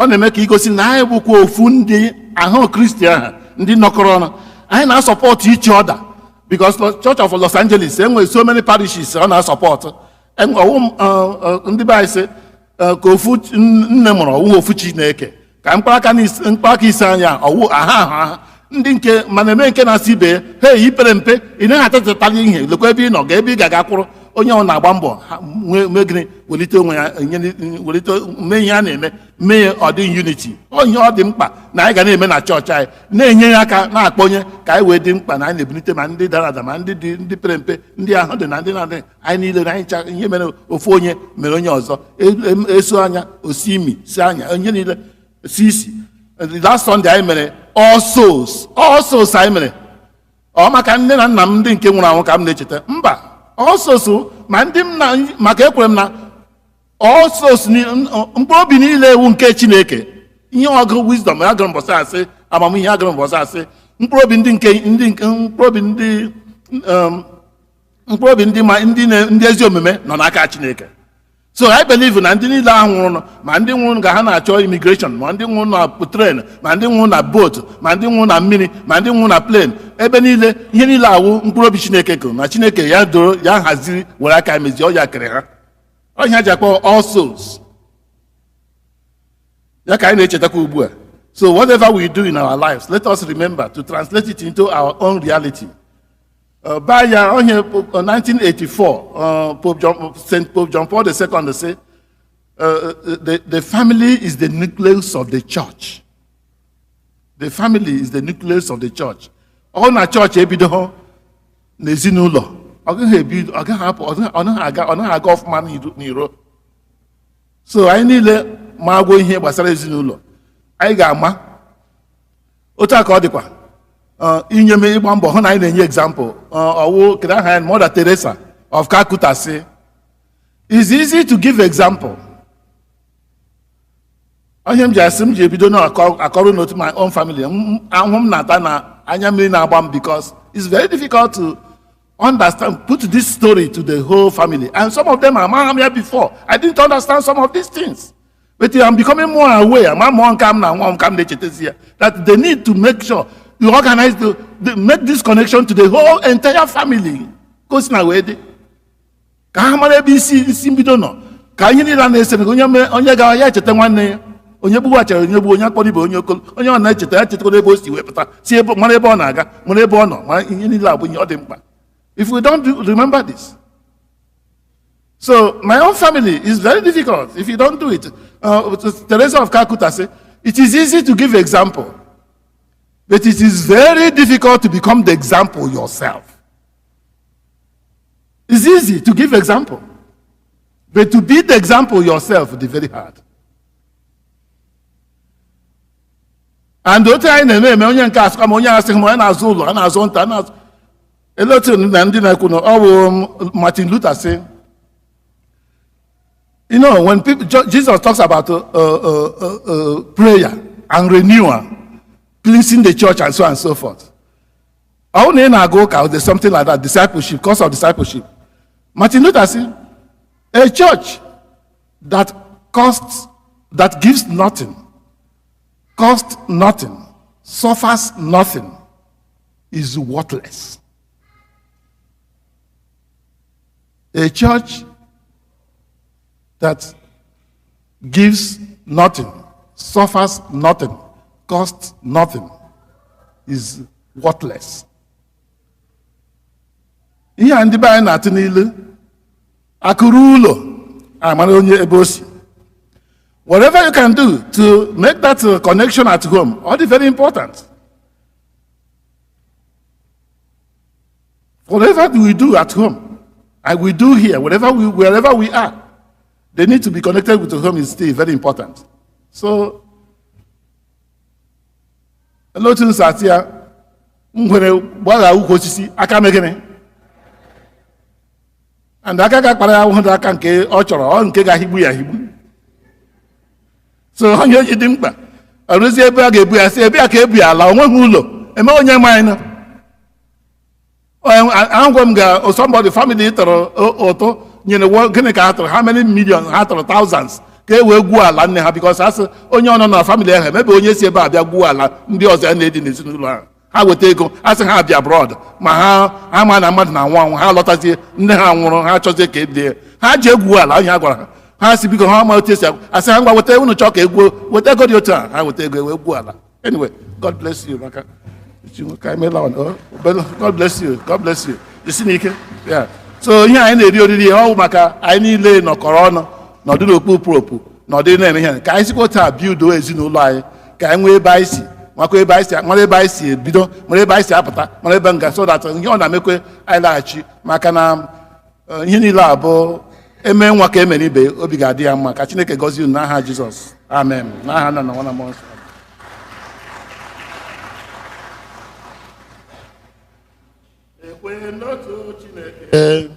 S1: na-eme ka igosi na anyị bụkwa ofu ndị ahụ kristi aha ndị nọkọrọ ọnụ. Anyị na-asọpọtụ each other because Church of Los Angeles enwere so many parishes ọ na-asọpọtụ ndị be anyị sị ka ofu nne mụrụ ọwụ ofu Chineke ka mkpaka isi anya ọwụ aha ndị nke mana eme nke na-asị ibe ha ipere mpe ị naghị atatala ihe lekwa ebe ị nọ ga ebe ị ga-aga kwụrụ onye ọ na-agba mbọ mee gịnị welite onwe ya welite mee ihe a na-eme mee ọ dị unity onye ọ dị mkpa na anyị ga na-eme na chọọchị anyị na-enye ya aka na-akpọnye ka anyị wee dị mkpa na anyị na-ebulite ma ndị dara ada ma ndị pere mpe ndị ahụ dị na ndị na-adị anyị niile na anyị ncha ihe mere ofu onye mere onye ọzọ eso anya osi imi si anya onye niile si isi. Last Sunday anyị mere all souls anyị mere ọ maka nne na nna m ndị nke nwụrụ anwụ ka m na-echeta mba ọsọsọ ma ndị m na maka ekwere m na ọsọsọ mkpụrụ obi niile ewu nke Chineke ihe ọgụ wisdom agụrụ mbọsị asị amamihe agụrụ mbọsị asị mkpụrụ obi ndị ezi omume nọ n'aka Chineke. So I believe na ndị niile ahụ nwụrụ ma ndị nwụrụ ga ha na-achọ immigration ma ndị nwụrụ na tren ma ndị nwụrụ na boat ma ndị nwụrụ na mmiri ma ndị nwụrụ na plane ebe niile ihe niile awụ mkpụrụ obi Chineke kụrụ na Chineke ya doro ya haziri were aka emezie ọ ya kere ha ọhịa ji akpọ all souls ya ka anyị na-echetakwa ugbu a. So whatever we do in our lives, let us remember to translate it into our own reality. By 1984, St. Pope John Paul II said, the family is the nucleus of the church. The family is the nucleus of the church. All na church ebido n'ezinụlọ ọ naghị aga ọfụma n'iro. So anyị niile ma agwọ ihe gbasara ezinụlọ anyị ga-ama otu a ka ọ dịkwa inye m ịgba mbọ hụ na anyị na-enye example ọwụ kere aha ya Mother Teresa of Calcutta say it's easy to give example. Onye m ji asị m ji ebido na akọrọ n'otu my own family ahụ m na-ata na anya mmiri na-agba m because it's very difficult to understand, put this story to the whole family, and some of them are here before. I didn't understand some of these things, but I'm becoming more aware. That they need to make sure you organize make this connection to the whole entire family. Goes na way. Kahamare BC Simbido no. Kanye ni la nese onye ga ya chete nwanne onye bu wacha onye bu onye akpori be onye okolo onye na chete ya chete ko ebe o si wepụta si ebe mara ebe ọ na-aga mara ebe ọ nọ ma ihe niile abụ ihe ọ dị mkpa. If we don't remember this, so my own family is very difficult if you don't do it. Teresa of Calcutta said, it is easy to give example, but it is very difficult to become the example yourself. It's easy to give example, but to be the example yourself is very hard. And the time onye nke asụka ma onye asị ma onye na-azụ ụlọ a na-azụ nta na-azụ elotu na ndị na-ekwu na ọ bụ Martin Luther say, you know, when Jesus talks about prayer and renewal, cleansing the church and so on and so forth. There's something like that, discipleship, course of discipleship. Martin Luther said, a church that gives nothing, costs nothing, suffers nothing, is worthless. A church that gives nothing, suffers nothing, costs nothing, is worthless. Ihe ndị be anyị na-atụ n'ilu akụrụ ụlọ amara onye ebe o si. Whatever you can do to make that connection at home, all is very important. Whatever we do at home, and we do here, wherever we are, they need to be connected with the home is still very important. So, notice that here, and aka ga-akpara ya ahụhụ aka nke ọ chọrọ ọ nke ga-ahigbu ya ahigbu. So onye ji dị mkpa arụzi ebe a ga-ebu ya si ebe a ka ebu ya ala onweghị ụlọ eme onye ma anyị na agwọ m ga somebody family tọrọ ụtụ nyere gịnị ka ha tọrọ how many million ha tọrọ thousands ka e wee gwuo ala nne ha because asị onye ọ nọ na family ahụ emebe onye si ebe a bịa gwuo ala ndị ọzọ na-edi n'ezinụlọ ahụ ha weta ego asị ha abịa abroad ma ha ma na mmadụ na-anwụ anwụ ha lọtazie nne ha nwụrụ ha chọzie ka ebie ha ji egwu ala onye ha gwara ha si biko ha ma otu esi asị ha ngwa weta unu chọọ ka egwuo weta ego dị otu a ha weta ego wee gwuo ala. Anyway, God bless you maka God bless you, God bless you. Isi n'ike. So ihe anyị na-eri oriri ọ bụ maka anyị niile nọkọrọ ọnụ nọdụ n'okpuru nọdụ na-eme ihe ka anyị sikwa taa biudo ezinụlọ anyị ka anyị nwee ebe anyị si mara ebe anyị si ebido mara ebe anyị si apụta mara ebe nga so that ihe ọ na-emekwe anyị laghachi maka na ihe niile a bụ eme nwa ka emere ibe obi ga-adị ya mma ka Chineke gọzie unu n'aha Jizọs amen n'aha Nna na Nwa na Mmụọ Nsọ. Ekwe n'otu Chineke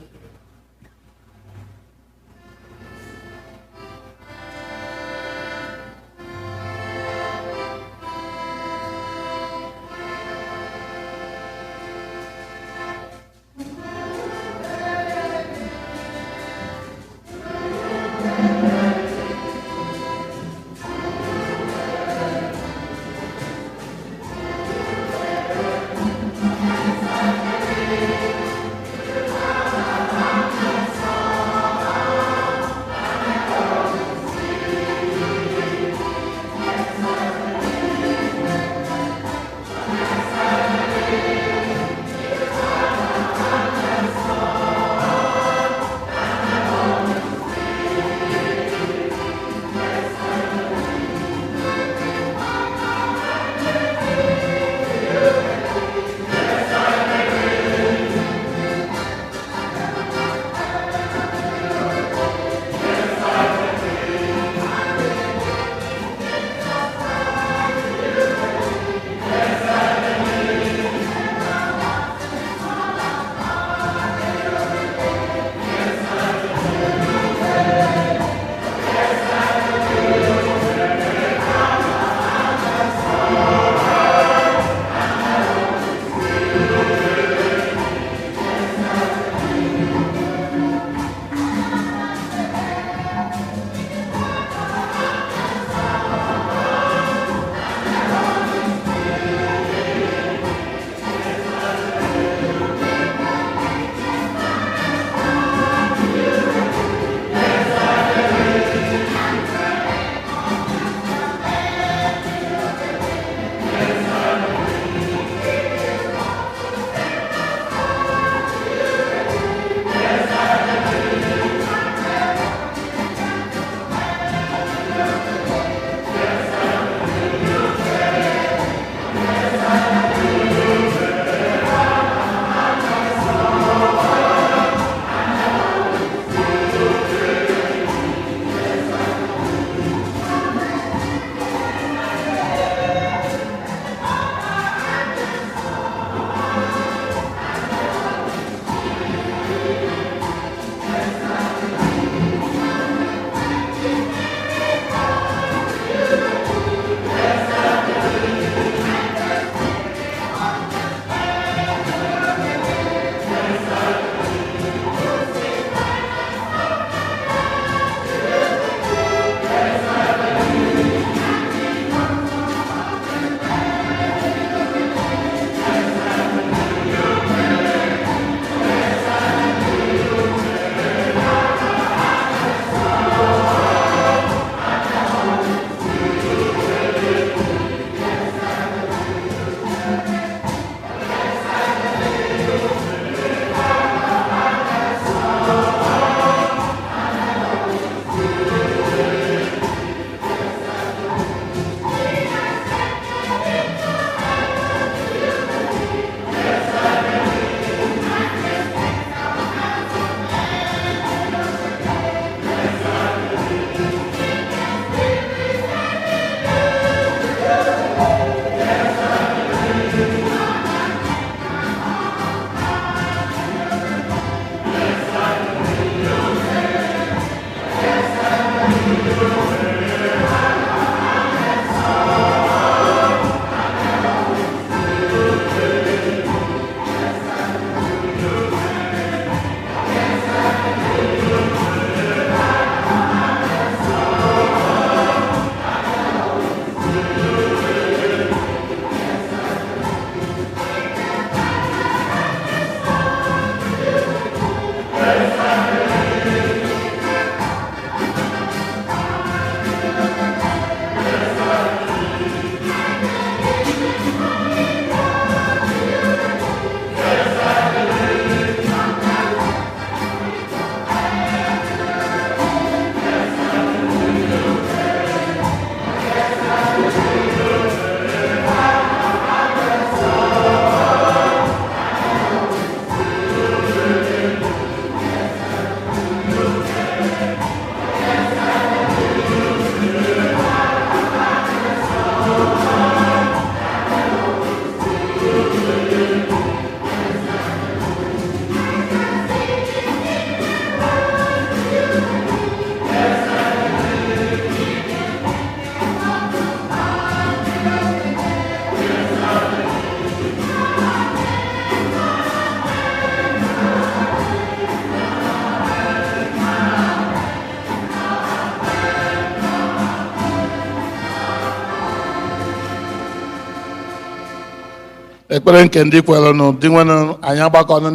S1: ekpere nke ndị kwerenụ dị nwenụ anyị agbakọnụ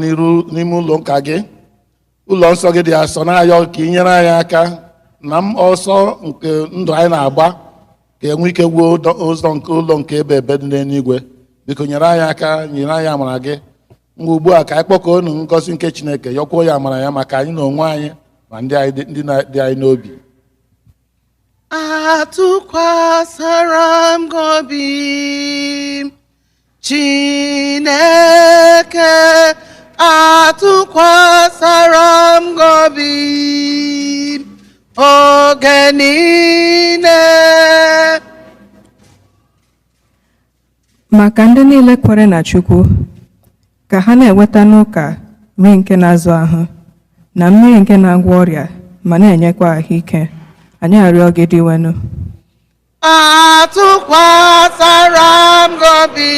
S1: n'ime ụlọ ụka gị, ụlọ nsọ gị dị asọ, na-ayọ ka ị nyere anyị aka na ọsọ nke ndụ anyị na-agba ka enwe ike wuo ụzọ nke ụlọ nke ebe dị n'eluigwe. Biko nyere anyị aka, nyere anyị amara gị. Mgbe ugbu a ka anyị kpọkọọ unu ngọzi nke Chineke, yọkwuo ya amara ya maka anyị na onwe anyị ma ndị dị anyị n'obi.
S3: Atụkwasara m gị obi, Chineke, atụkwasara m gị obi oge niile.
S4: Maka ndị niile kwere na Chukwu, ka ha na-eweta n'ụka nri nke na-azụ ahụ na mmiri nke na-agwọ ọrịa ma na-enyekwa ahụike, anyị arịọ gị dịwenụ.
S3: Atụkwasara m gị obi,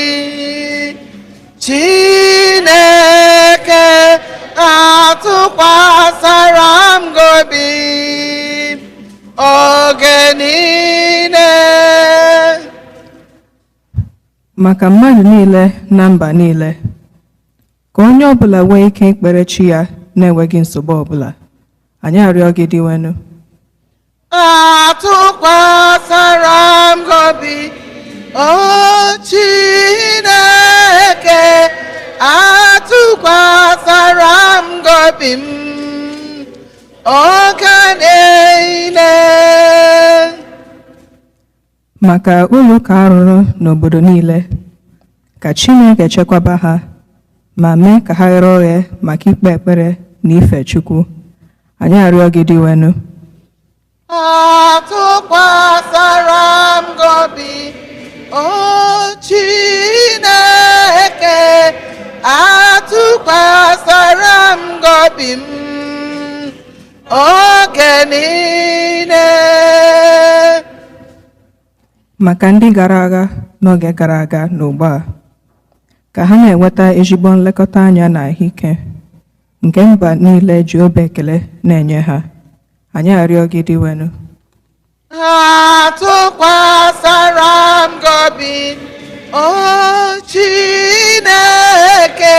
S3: Chineke, atụkwasara m gị obi oge niile.
S4: Maka mmadụ niile na mba niile, ka onye ọbụla nwee ike ikpere chi ya na-enweghị nsogbu ọbụla, anyị arịọ gị dịwenụ.
S3: Atụkwasara m gị obi, o Chineke, atụkwasara m gị obi m oge niile.
S4: Maka ụlọ ụka arụrụ n'obodo niile, ka Chineke chekwaba ha ma mee ka ha ghere oghe maka ikpe ekpere na ife Chukwu, anyị arịọ gị dịwenụ.
S3: Atụkwasara m gị obi, o Chineke, atụkwasara m gị obi m oge niile.
S4: Maka ndị gara agha n'oge gara aga na ugbu a, ka ha na-enweta ezigbo nlekọta anya na ahụike nke mba niile ji obi ekele na-enye ha, anyị arịọ gị dịwenụ.
S3: Atụkwasara m gị obi, o Chineke,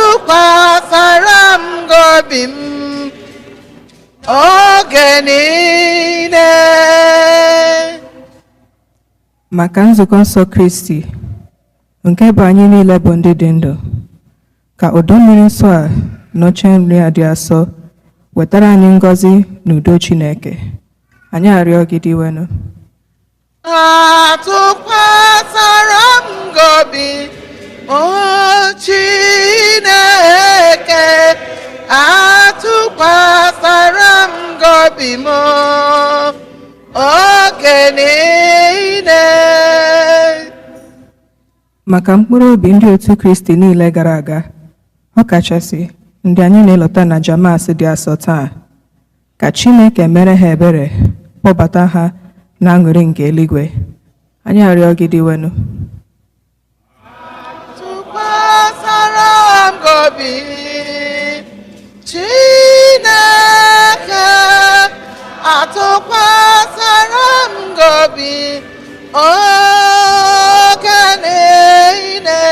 S3: atụkwasara m gị obi m oge niile.
S4: Maka nzukọ nsọ Kristi nke bụ anyị niile bụ ndị dị ndụ, ka udo mmiri nsọ a n'oche nri a dị asọ wetara anyị ngọzi na udo Chineke, anyị arịọ gị dịwenụ.
S3: Atụkwasara m gị obi, o Chineke, atụkwasara m gị obi m oge niile.
S4: Maka mkpụrụ obi ndị otu Kristi niile gara aga, ọ kachasị ndị anyị na-elota na Jamas dị asọ taa, ka Chineke mere ha ebere, kpọbata ha na aṅụrị nke eluigwe, anyị arịọ gị dịwenụ.
S3: Atụkwasara m gị obi, Chineke, atụkwasara m gị obi oge niile.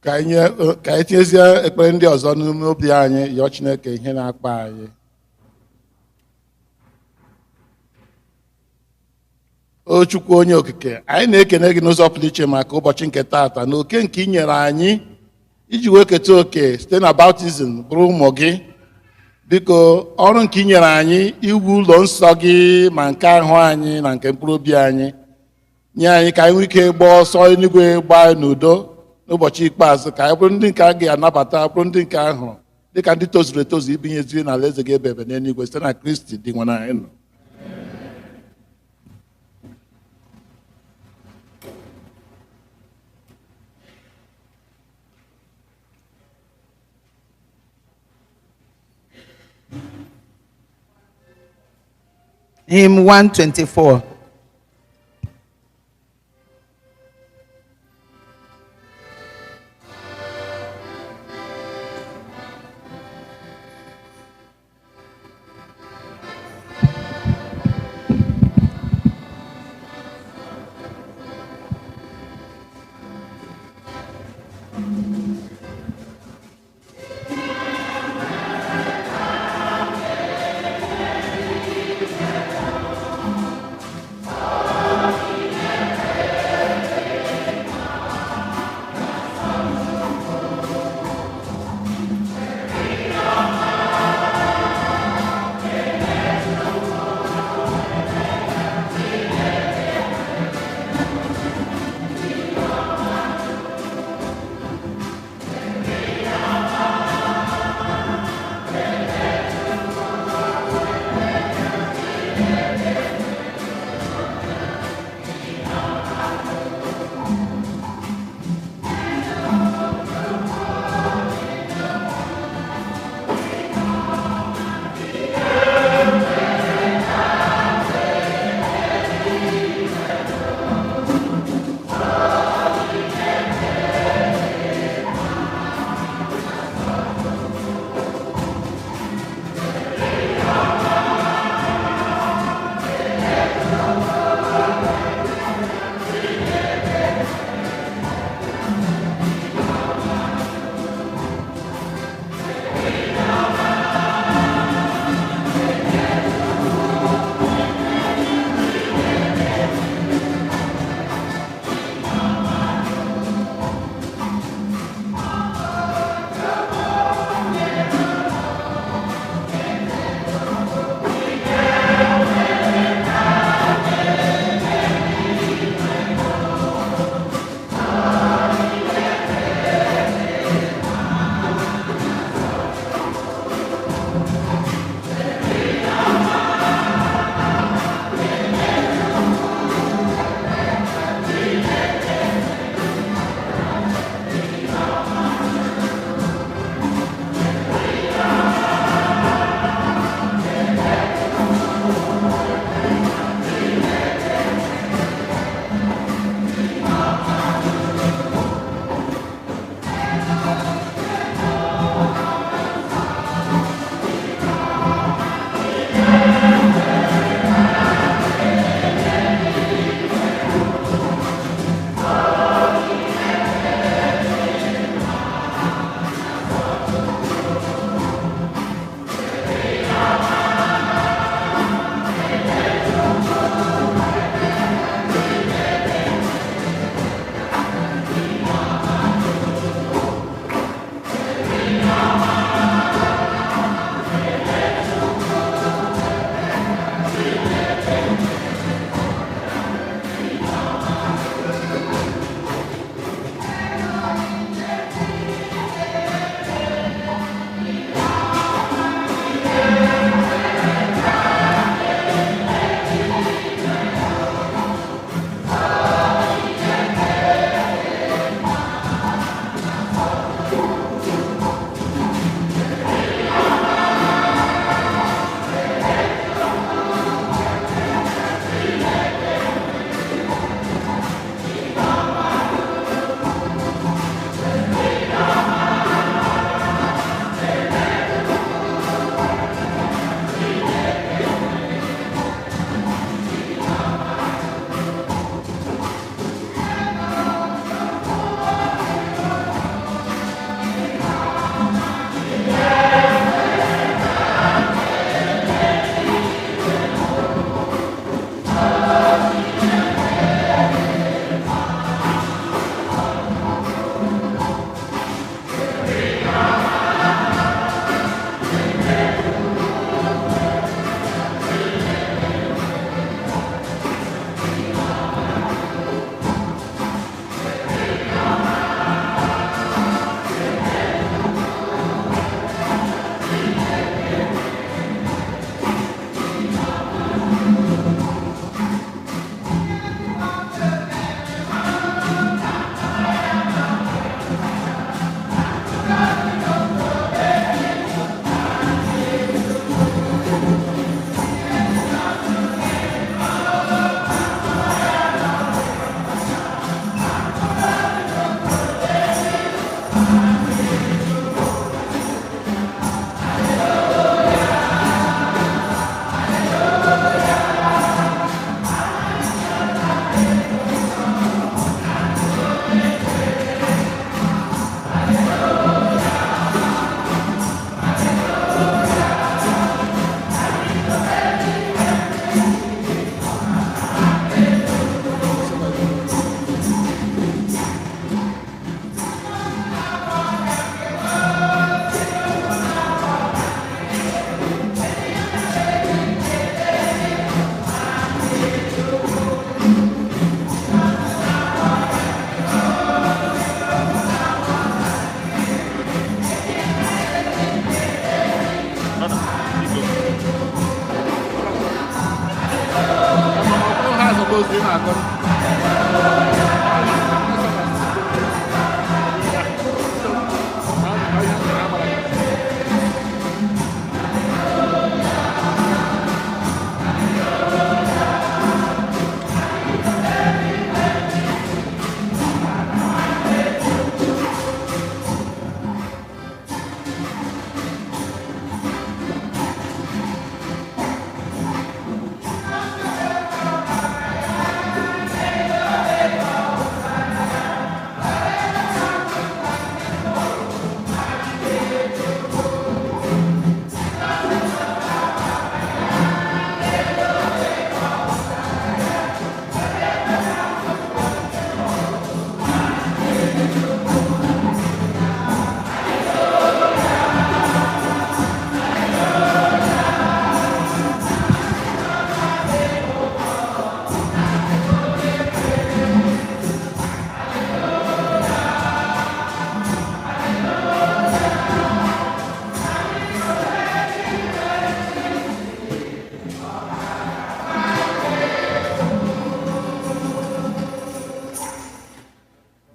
S1: Ka anyị tinyezie ekpere ndị ọzọ n'ime obi anyị, yọọ Chineke ihe na-akpa anyị. O Chukwu onye okike, anyị na-ekene gị n'ụzọ pụrụ iche maka ụbọchị nke taata na oke nke ị nyere anyị iji wee keta oke site na baptizim bụrụ ụmụ gị. Biko ọrụ nke ị nyere anyị iwu ụlọ nsọ gị ma nke ahụ anyị na nke mkpụrụ obi anyị, nye anyị ka anyị nwee ike gbaa ọsọ eluigwe gbaa n'udo n'ụbọchị ikpeazụ, ka anyị bụrụ ndị nke a ga-anabata, bụrụ ndị nke ahụ dịka ndị tozuru etozu ibinyeziri na alaeze gị ebe n'eluigwe site na Kristi dị nwe anyị nọ.
S3: Hymn 124.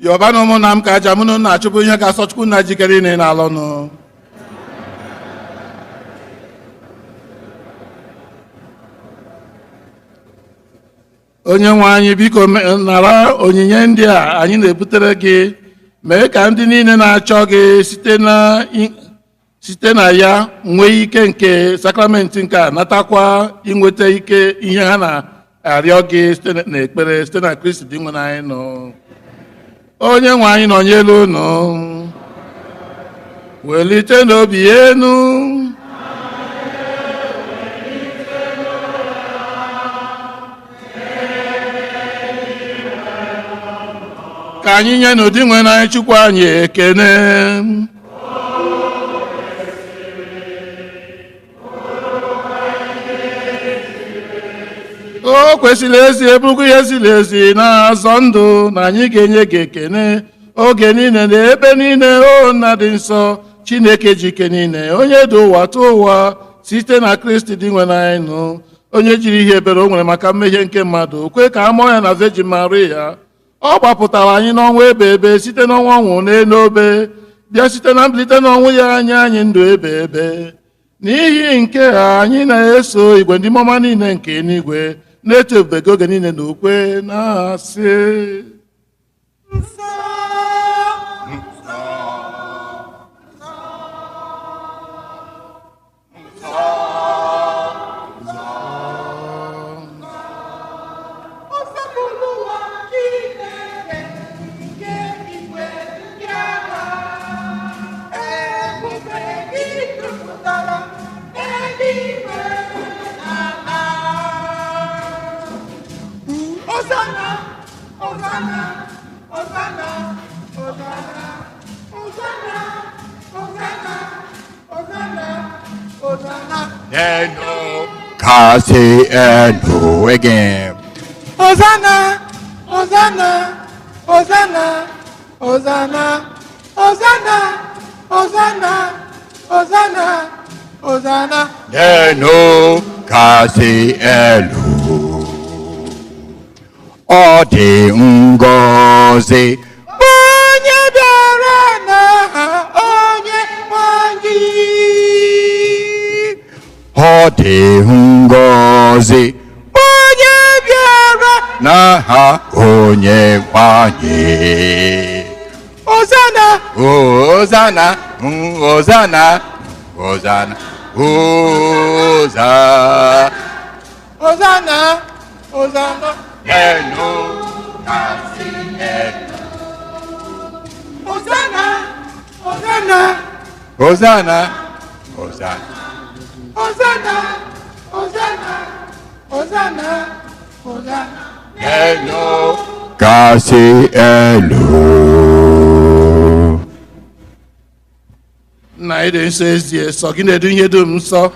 S1: Yoruba no ụmụnna m ka aja mụ na unu achụpụ ihe ga-asọ Chukwu na jikere ị na-alọnụ. Onye nwe anyị biko nara onyinye ndị a anyị na-ebutere gị, mee ka ndị niile na-achọ gị site na ya nwee ike nke sakramenti nke a, natakwa inweta ike ihe ha na-arịọ gị site n'ekpere site na Kristi dị nwe anyị nọ. Onye nwe anyị nọnyelu unu, welite n'obi enu, ka anyị nye n'ụdị nwe n'anyị Chukwu anyị ekene. O kwesịrị ezi ebụrụkwa ihe ziri ezi na-azọ ndụ na anyị ga-enye gị ekene oge niile na ebe niile. O nna dị nsọ, Chineke ji ike niile, onye dị ụwa tụọ ụwa site na Kristi dị nwe n'anyị nụ, onye jiri ihe ebere o nwere maka mmehie nke mmadụ kwe ka a mụọ ya na Virgin Maria. Ọ gbapụtara anyị n'ọnwa ebe ebe site n'ọnwa ọnwụ n'elu obe, bịa site na mbilite n'ọnwụ ya nye anyị ndụ ebe ebe. N'ihi nke a anyị na-eso igwe ndị mmụọ niile nke n'igwe na-eto ebube gị oge niile na ukwe na-asị
S5: Enu kasi enu again.
S3: Hosanna, Hosanna, Hosanna, Hosanna, Hosanna, Hosanna, Hosanna, Hosanna.
S5: Enu kasi enu. Ọ dị ngọzi
S3: Onye bịara n'aha onye nwanyị.
S5: ọ dị ngọzi
S3: Onye bịara
S5: n'aha onye nwanyị.
S3: Hosanna,
S5: Hosanna, Hosanna, Hosanna, Hosanna.
S3: Hosanna, Hosanna.
S5: Enu kasi enu.
S3: Hosanna, Hosanna,
S5: Hosanna, Hosanna.
S3: Hosanna, Hosanna, Hosanna, Hosanna.
S5: Enu kasi enu.
S1: nna anyị dị nsọ ezie, sọ gị na-edu ihe dum nsọ.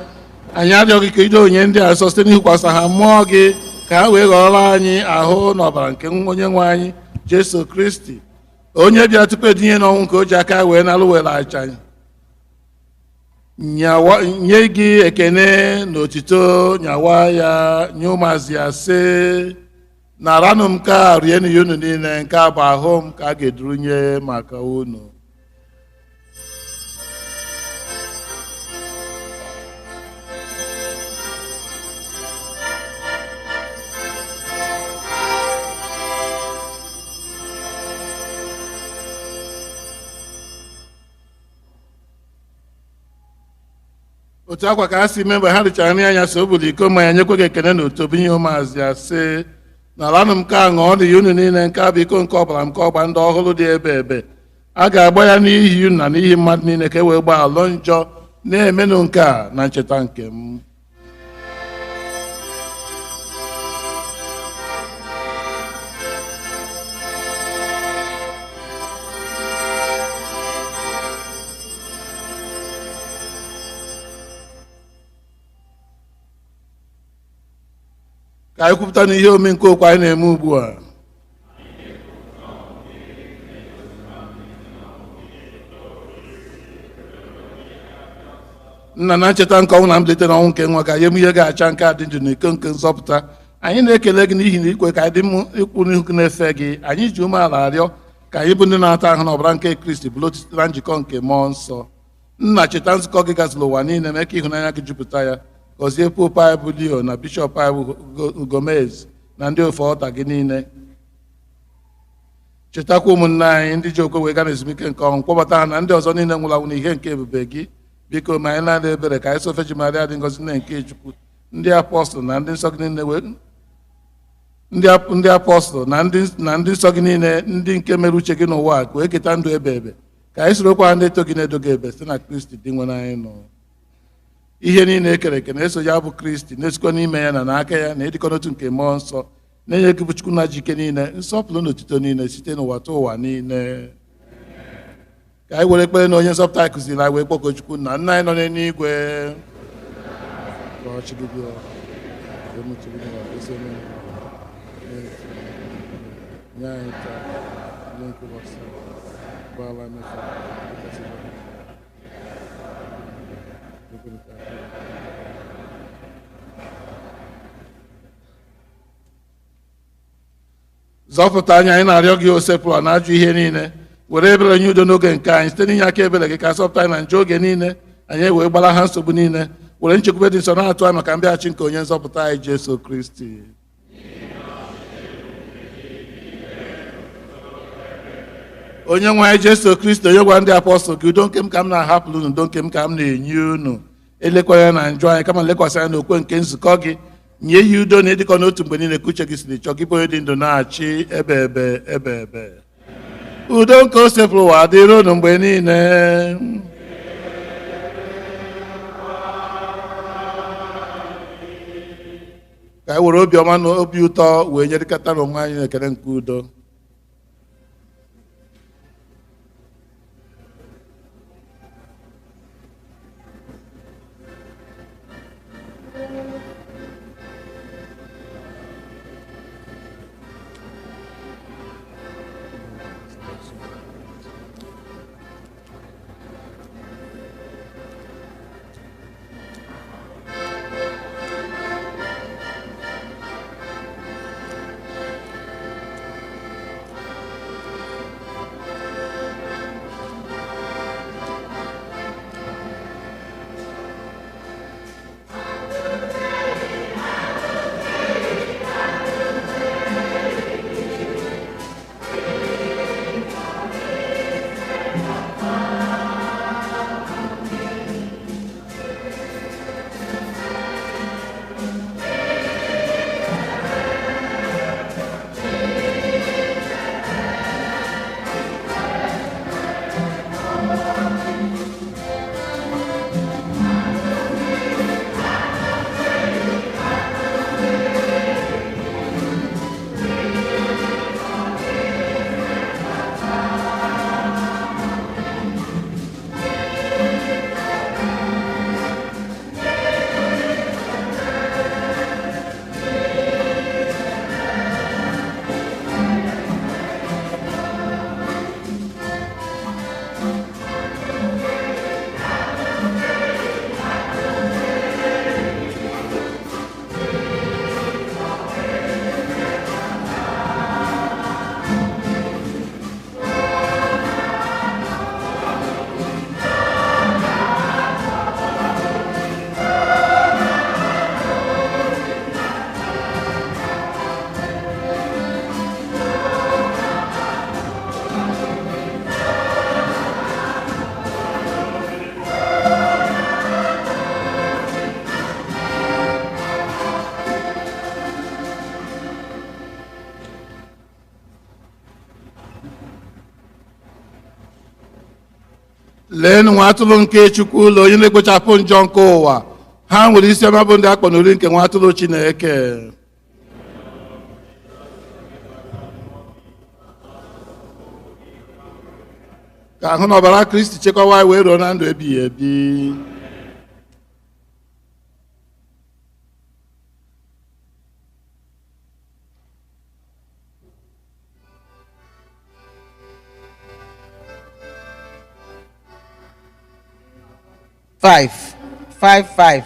S1: Anyị arịọghị ka ido onye ndị a nsọ site n'ikwasa ha mmụọ gị, ka ha wee ghọrọ anyị ahụ na ọbara nke onye nwe anyị Jesu Kristi, onye bịara tupu edinye n'ọnwụ nke o ji aka wee nalụ were acha anyị. Nye gị ekene na otito, nyawa ya nye ụmụazị ya sị, naranụ m nke a rienụ ya unu niile, nke a bụ ahụ m ka a ga-edurunye maka unu. otu akwa ka ha si mee mgbe ha richara nri anya so o buru iko mmanya nyekwa gị ekene na otobu ihe ụmụazị ya sị, naranụ m nke a ṅụọ dị ya unu niile, nke a bụ iko nke ọbara m nke ọgba ndị ọhụrụ dị ebe ebe, a ga-agba ya n'ihi unu na n'ihi mmadụ niile ka e wee gbaa alụ njọ, na-emenụ nke a na ncheta nke m. Ka anyị kwupụta n'ihe omenkà okwu anyị na-eme ugbu a. Nna, na ncheta nke ọnwụ na mbilite n'ọnwụ nke nwa, ka anyị eme ihe ga-acha nke a dị ndụ na iko nke nzọpụta. Anyị na-ekele gị n'ihi na ikwe ka anyị dị ịkwụ n'ihu gị na-efe gị. Anyị ji umeala arịọ ka anyị bụ ndị na-ata ahụ na ọbara nke Kristi bụrụ site na njikọ nke mmụọ nsọ. Nna, cheta nzukọ gị gaziri ụwa niile, mee ka ịhụnanya gị jupụta ya. Gọzie pope anyị bụ Leo na bishọp anyị bụ Gomez na ndị ofe ọta gị niile. Chetakwa ụmụnne anyị ndị ji okwe wee gaa n'ezumike nke ọnwụ, kpọbata ha na ndị ọzọ niile nwụrụ anwụ n'ihe nke ebube gị. Biko ma anyị na-adị ebere ka anyị sofe ji Maria dị ngọzi nne nke Chukwu, ndị apọstụl na ndị nsọ gị niile ndị apọstụl na ndị nsọ gị niile, ndị nke mere uche gị n'ụwa ka wee keta ndụ ebe ebe. Ka anyị sorokwa ndị eto gị na-edo gị ebe site na Kristi dị nwere anyị nọ. Ihe niile ekere eke na-eso ya bụ Kristi, na-esikwa n'ime ya na n'aka ya, na ịdịkọ n'otu nke mmụọ nsọ, na-enye gị bụ Chukwu na ji ike niile, nsọpụrụ na otuto niile site n'ụwa tụ ụwa niile. Ka anyị were ekpere na onye nzọpụta anyị kụziri anyị wee kpọkọ Chukwu na nna anyị nọ n'eluigwe. Nye anyị taa ihe nke ụbọchị, gbaghara anyị mmehie anyị. Zọpụta anyị na-arịọ gị, o sepụrụ na ajọ ihe niile, were ebere nye udo n'oge nke anyị site n'inye aka ebere gị, ka zọpụta anyị na njọ oge niile, anyị wee gbara ha nsogbu niile, were nchekwube dị nsọ na-atụ anyị maka mbịaghachi nke onye nzọpụta anyị Jesu Kristi. Onye nwe anyị Jesu Kristi, onye gwa ndị apọstọl gị, udo nke m ka m na-ahapụrụ unu, udo nke m ka m na-enye unu. Elekwara ya na njọ anyị, kama lekwasị anya n'okwe nke nzukọ gị. Nye ya udo na ịdịkọ n'otu mgbe niile ka uche gị siri chọọ, gị bụ onye dị ndụ na-achị ebe ebe. Udo nke o sepụrụ ụwa dịrị unu mgbe niile. Ka anyị were obiọma na obi ụtọ wee nyerịkọta n'onwe anyị n'ekele nke udo. Leenụ nwa atụrụ nke Chukwu, ụlọ onye na-ekpochapụ njọ nke ụwa. Ha nwere isi ọma bụ ndị akpọ n'ori nke nwa atụrụ Chineke. Ka ahụ na ọbara Kristi chekwawa anyị wee ruo na ndụ ebighị ebi.
S3: Five.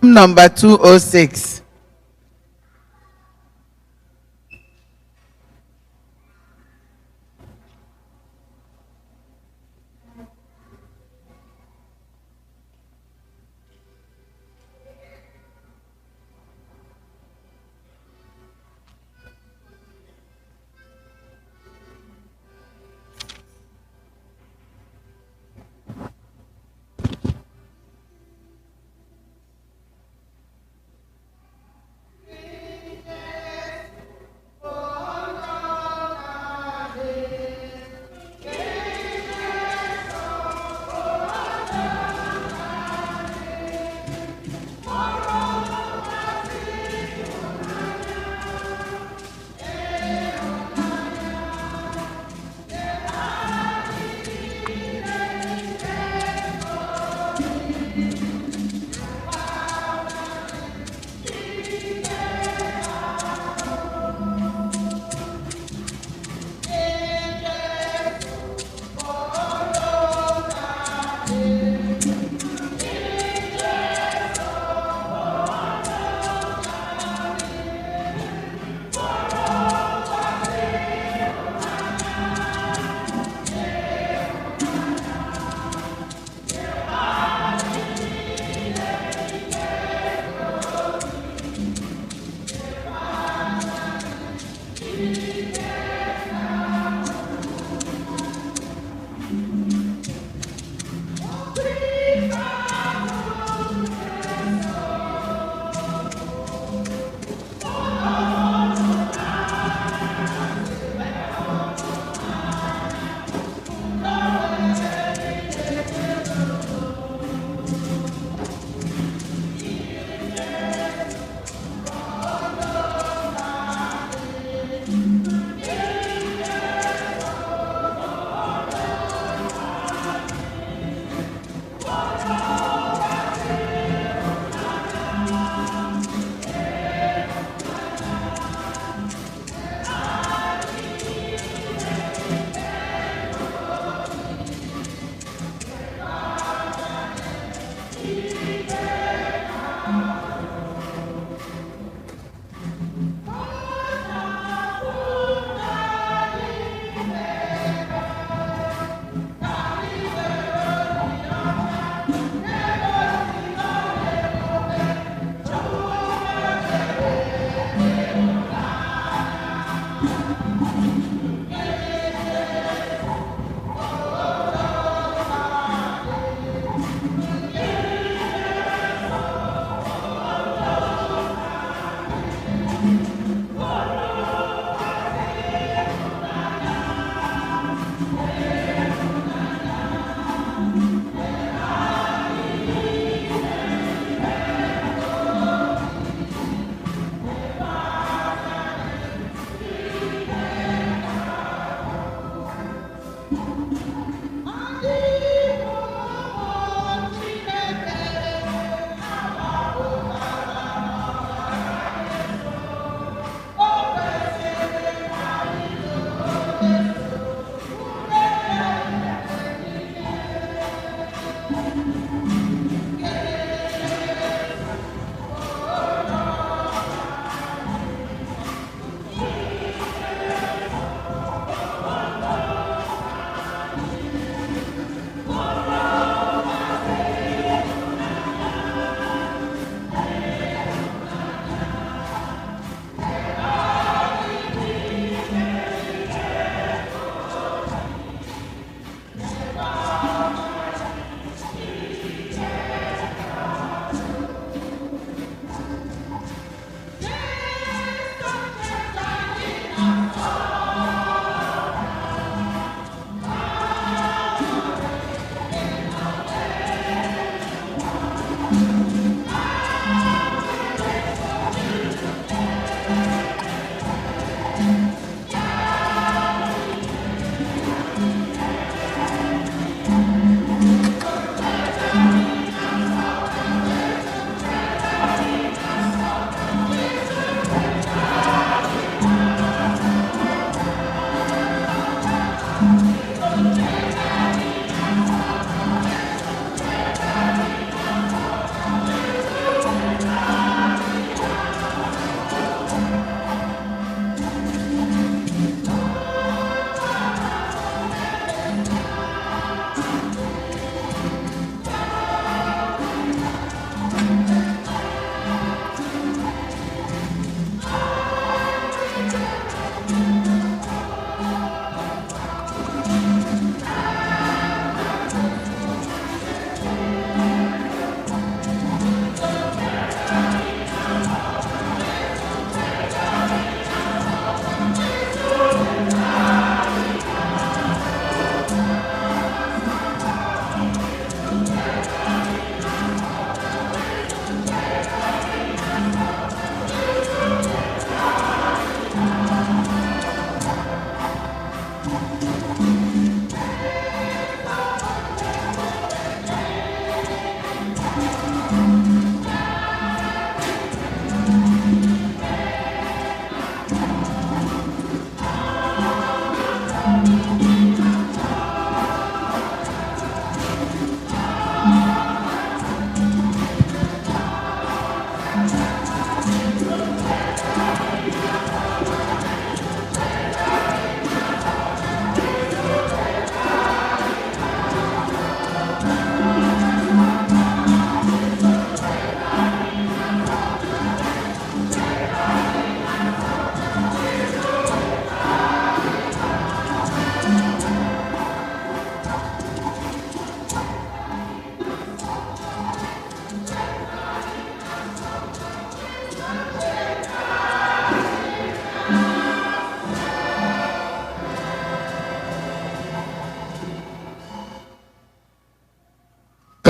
S3: Number 206.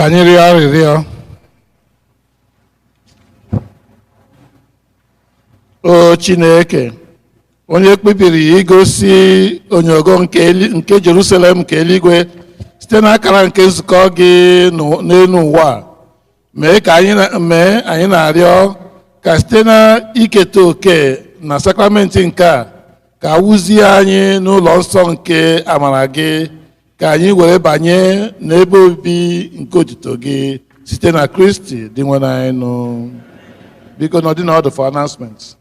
S1: ka anyị rịọ arịrịọ. O Chineke, onye kpebiri igosi onyogo nke Jerusalem nke eluigwe site n'akara nke nzukọ gị n'elu ụwa, mee anyị na-arịọ ka site na iketa oke na sakramenti nke a ka awụzie anyị n'ụlọ nsọ nke amara gị, ka anyị were banye n'ebe obibi nke otuto gị site na Kristi dị nwe anyị nụ. Biko nọdụ n'ọdụ for announcements.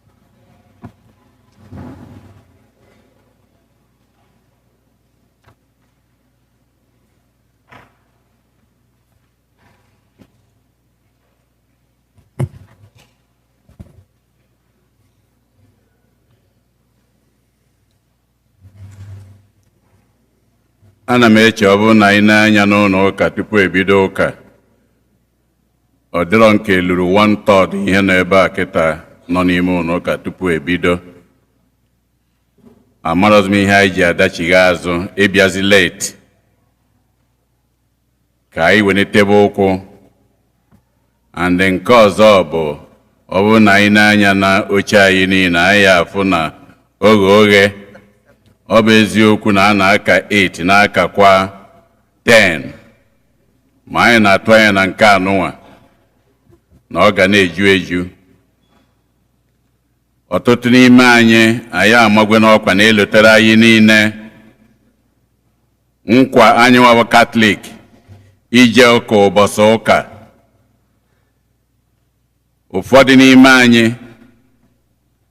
S6: Ana m eche ọ bụrụ na anyị na-anya n'ụlọ ụka tupu ebido ụka, ọ dịrọ nke lụrụ 1/3 ihe nọ ebe a kịta nọ n'ime ụlọ ụka tupu ebido. Amarọzi m ihe anyị ji adachigha azụ ịbịazi late ka anyị welitebe ụkwụ. And nke ọzọ bụ ọ bụrụ na anyị na-anya na oche anyị niile, anyị afụ na oghe ọ bụ eziokwu na a na-aka 8 na-akakwa 10, ma anyị na-atụ anya na nke anụnwa na ọ ga na-eju eju. Ọtụtụ n'ime anyị amagwe n'ọkwa na elotere anyị niile nkwa anyị nwa Katọlik ije ụka ụbọchị ụka. Ụfọdụ n'ime anyị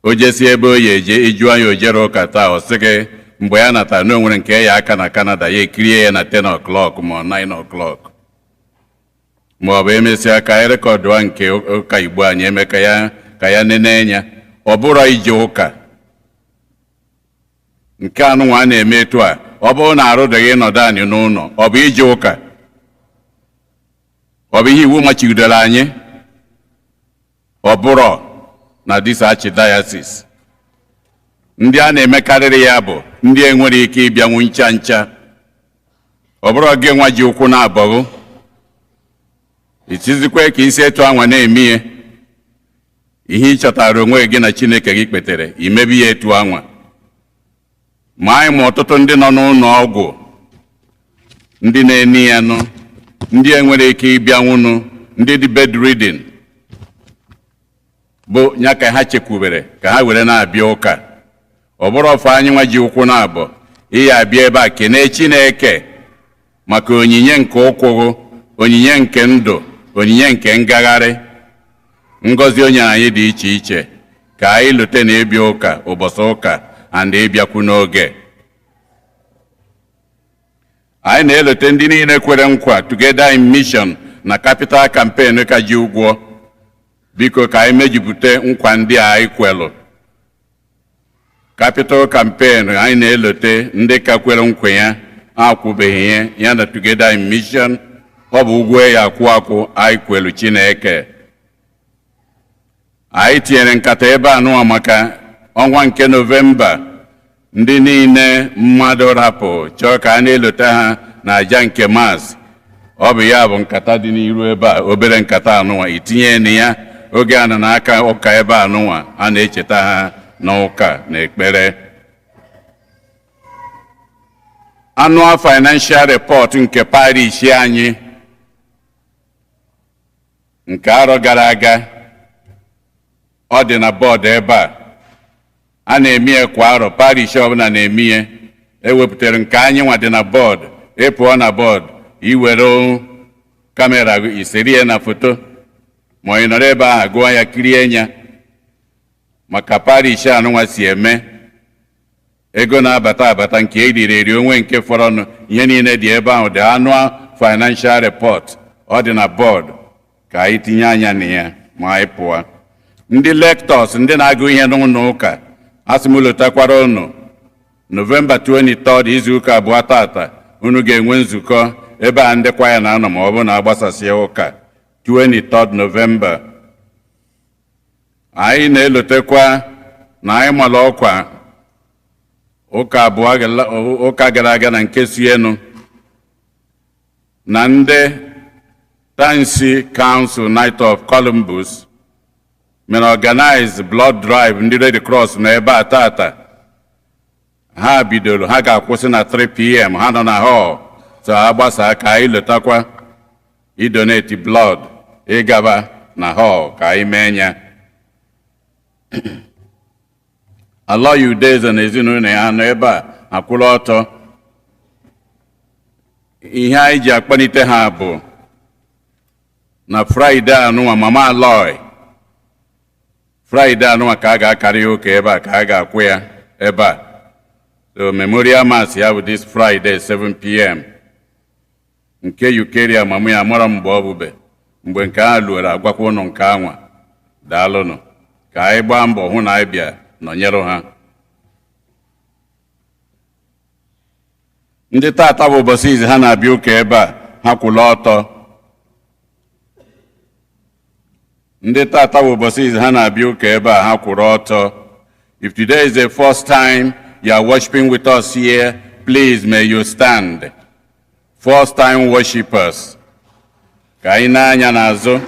S6: o jesi ebe o ya eje iju anyị ojere ụka taa, ọ sị gị mgbe ya natara na o nwere nke ya aka na Canada, ya ekirie ya na 10 o'clock ma 9 o'clock, ma ọ bụ emesịa ka anyị rekọdụa nke ụka Igbo anyị eme ka ya nene ya. Ọ bụrụ ije ụka nke anụnwa na-eme etu a, ọ bụrụ na arụdịghị ịnọdụ anyị n'ụlọ, ọ bụ ije ụka? Ọ bụ ihe iwu machibidoro anyị? Ọ bụrụ na this archdiocese ndị a na-emekarịrị ya bụ ndị enwere ike ịbịanwu ncha ncha. Ọ bụrụ gị nwa ji ụkwụ na-abọghụ, itizikwe ka isi etu anwa na-eme ihe ị chọtara onwe gị na Chineke gị kpetere, imebi ya etu anwa. Ma anyị ma ọtụtụ ndị nọ n'ụlọ ọgwụ, ndị na-eni ya nụ, ndị enwere ike ịbịanwunu, ndị dị bedridden, bụ nya ka ha chekwubere ka ha were na-abịa ụka. Ọ bụrụ ọfọ anyị nwa ji ụkwụ na-abọ ihe abịa ebe a kene Chineke maka onyinye nke ụkwụgụ, onyinye nke ndụ, onyinye nke ngagharị, ngọzi onye anyị dị iche iche, ka anyị lote na ịbịa ụka ụbọchị ụka and ịbịakwu n'oge. Anyị na-elote ndị niile kwere nkwa Together in Mission na Capital Campaign ka ji ụgwọ. Biko ka anyị mejupụta nkwa ndị a anyị kwelụ. Capital Campaign anyị na-elote ndị ka kwere nkwa ya akwụbeghị ya na Together in Mission, ọ bụ ụgwọ ya akwụ anyị kwelu Chineke. Anyị tinyere nkata ebe anụwa maka ọnwa nke Novemba, ndị niile mmadụ rapụ chọọ ka a na-elote ha na aja nke Maasị. Ọ bụ ya bụ nkata dị n'iru ebe a, obere nkata anụwa itinye na ya oge a n'aka ụka ebe anụnwa a na-echeta ha n'ụka na ekpere. Annual Financial Report nke parish anyị nke arọ gara aga, ọ dị na bọọdụ ebe a na-eme kwa arọ, parish ọbụla na-eme ya. Ewepụtara nke anyị nwa dị na bọọdụ, ịpụọ na bọọdụ iwere kamera iserie na foto, ma ị nọrọ ebe ahụ gụọ ya kirie ya. Maka parish anụnwa si eme, ego na-abata nke eriri eri, onwe nke fọrọnụ, ihe niile dị ebe ahụ, dị Annual Financial Report, ọ dị na bọọdụ, ka anyị tinye anya na ya ma anyị pụọ. Ndị lectors, ndị na-agụ ihe n'ụlọ ụka, asị m lotakwara unu November 23rd, izu ụka abụọ tata, unu ga-enwe nzukọ ebe a ndị kwaya na-anọ ma ọ bụ na agbasasịa ụka 23rd November. Anyị na-elotekwa na anyị mara ọkwa ụka gara aga na nke Sienu na ndị Tansi Council Night of Columbus mere organize blood drive ndị Red Cross na ebe a tata. Ha bidoro, ha ga-akwụsị na 3 p.m. ha nọ na hall, so ha gbasa ka anyị letakwa idonate blood ịgaba na hall ka anyị mee nya. Allah you days na ezinụlọ ya nọ ebe a akwụrụ ọtọ. Ihe anyị ji akpanite ha bụ na Friday anụnwa Mama Aloy, Friday anụnwa ka a ga-akarị ụka ebe a ka a ga-akwụ ya ebe a. So memorial mass ya bụ this Friday 7 p.m. nke Eucharia mamu ya mara mgbe ọ bụbe, mgbe nke a luere agwakwa ụnụ nke anwa. Daalụnụ ka anyị gbaa mbọ hụ na anyị bịa nọnyere ha. Ndị tata bụ ụbọchị izi ha na-abịa ụka ebe a ha kwụrụ ọtọ. Ndị tata bụ ụbọchị izi ha na-abịa ụka ebe a ha kwụrụ ọtọ. If today is the first time you are worshiping with us here, please may you stand. First time worshipers. Ka anyị na-anya n'azụ,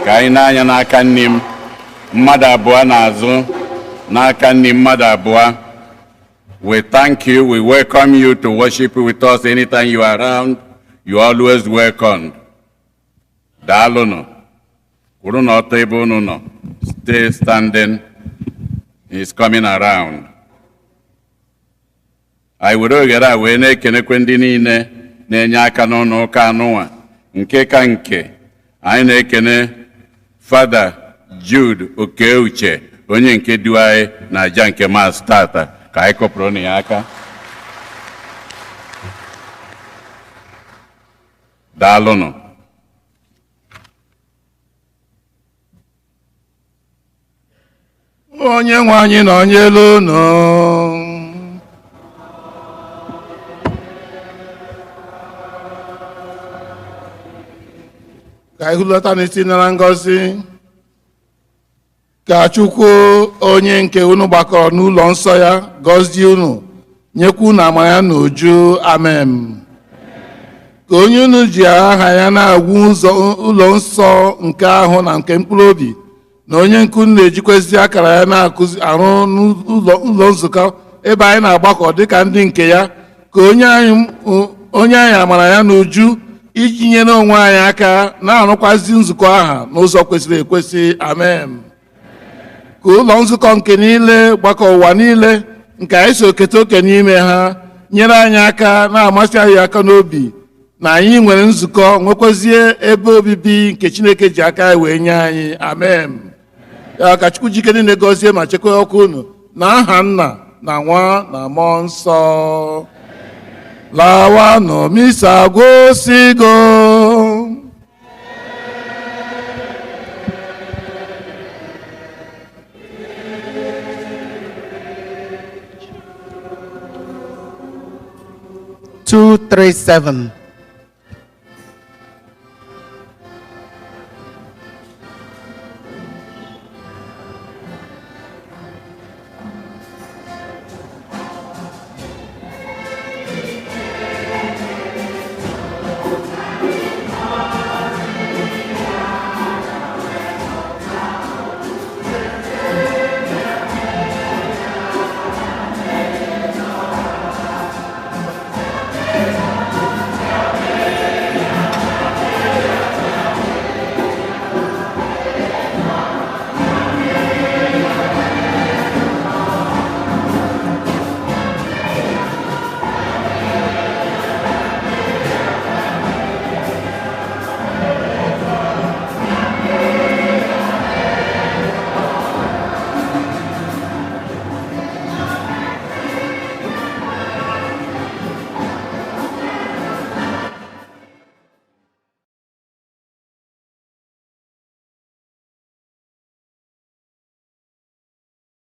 S6: ka anyị na-anya n'aka nne m, mmadụ abụọ n'azụ, n'aka nne mmadụ abụọ. We thank you, we welcome you to worship with us anytime you are around. You are always welcomed. Daalụnụ. Kwụrụ n'ọtọ ebe unu nọ. Stay standing. He's coming around. Anyị were oghere a wee na-ekenekwe ndị niile na-enye aka n'ụlọ ụka anụnwa nke ka nke. Anyị na-ekene Fada Jude Okeuche, onye nke du anyị na aja nke Mass tata, ka anyị kọpụrụ na ya aka. Daalụnụ.
S1: Onye nwe anyị na onye elu unu. Ka anyị hulata n'isi nara ngọzi. Ka Chukwu onye nke unu gbakọrọ n'ụlọ nsọ ya gọzie unu, nyekwa unu amara ya n'uju. Amen. Ka onye unu ji aha ya na-agwụ ụlọ nsọ nke ahụ na nke mkpụrụ obi, na onye nke unu na-ejikwezi akara ya na-akụzi arụ n'ụlọ nzukọ ebe anyị na-agbakọ dịka ndị nke ya, ka onye anyị amara ya n'uju iji nyere onwe anyị aka na-arụkwazi nzukọ aha n'ụzọ kwesịrị ekwesị. Amen. Ka ụlọ nzukọ nke niile gbakọ ụwa niile nke anyị so keta oke n'ime ha nyere anyị aka na-amasị anyị aka n'obi, na anyị nwere nzukọ nwekwazie ebe obibi nke Chineke ji aka anyị wee nye anyị. Amen. Ya ka Chukwu jike niile gọzie ma chekwaa ọkụ unu n'aha Nna na Nwa na Mmụọ Nsọ. Lawanụ, misa gwụsịgo.
S3: Two, 3, 7.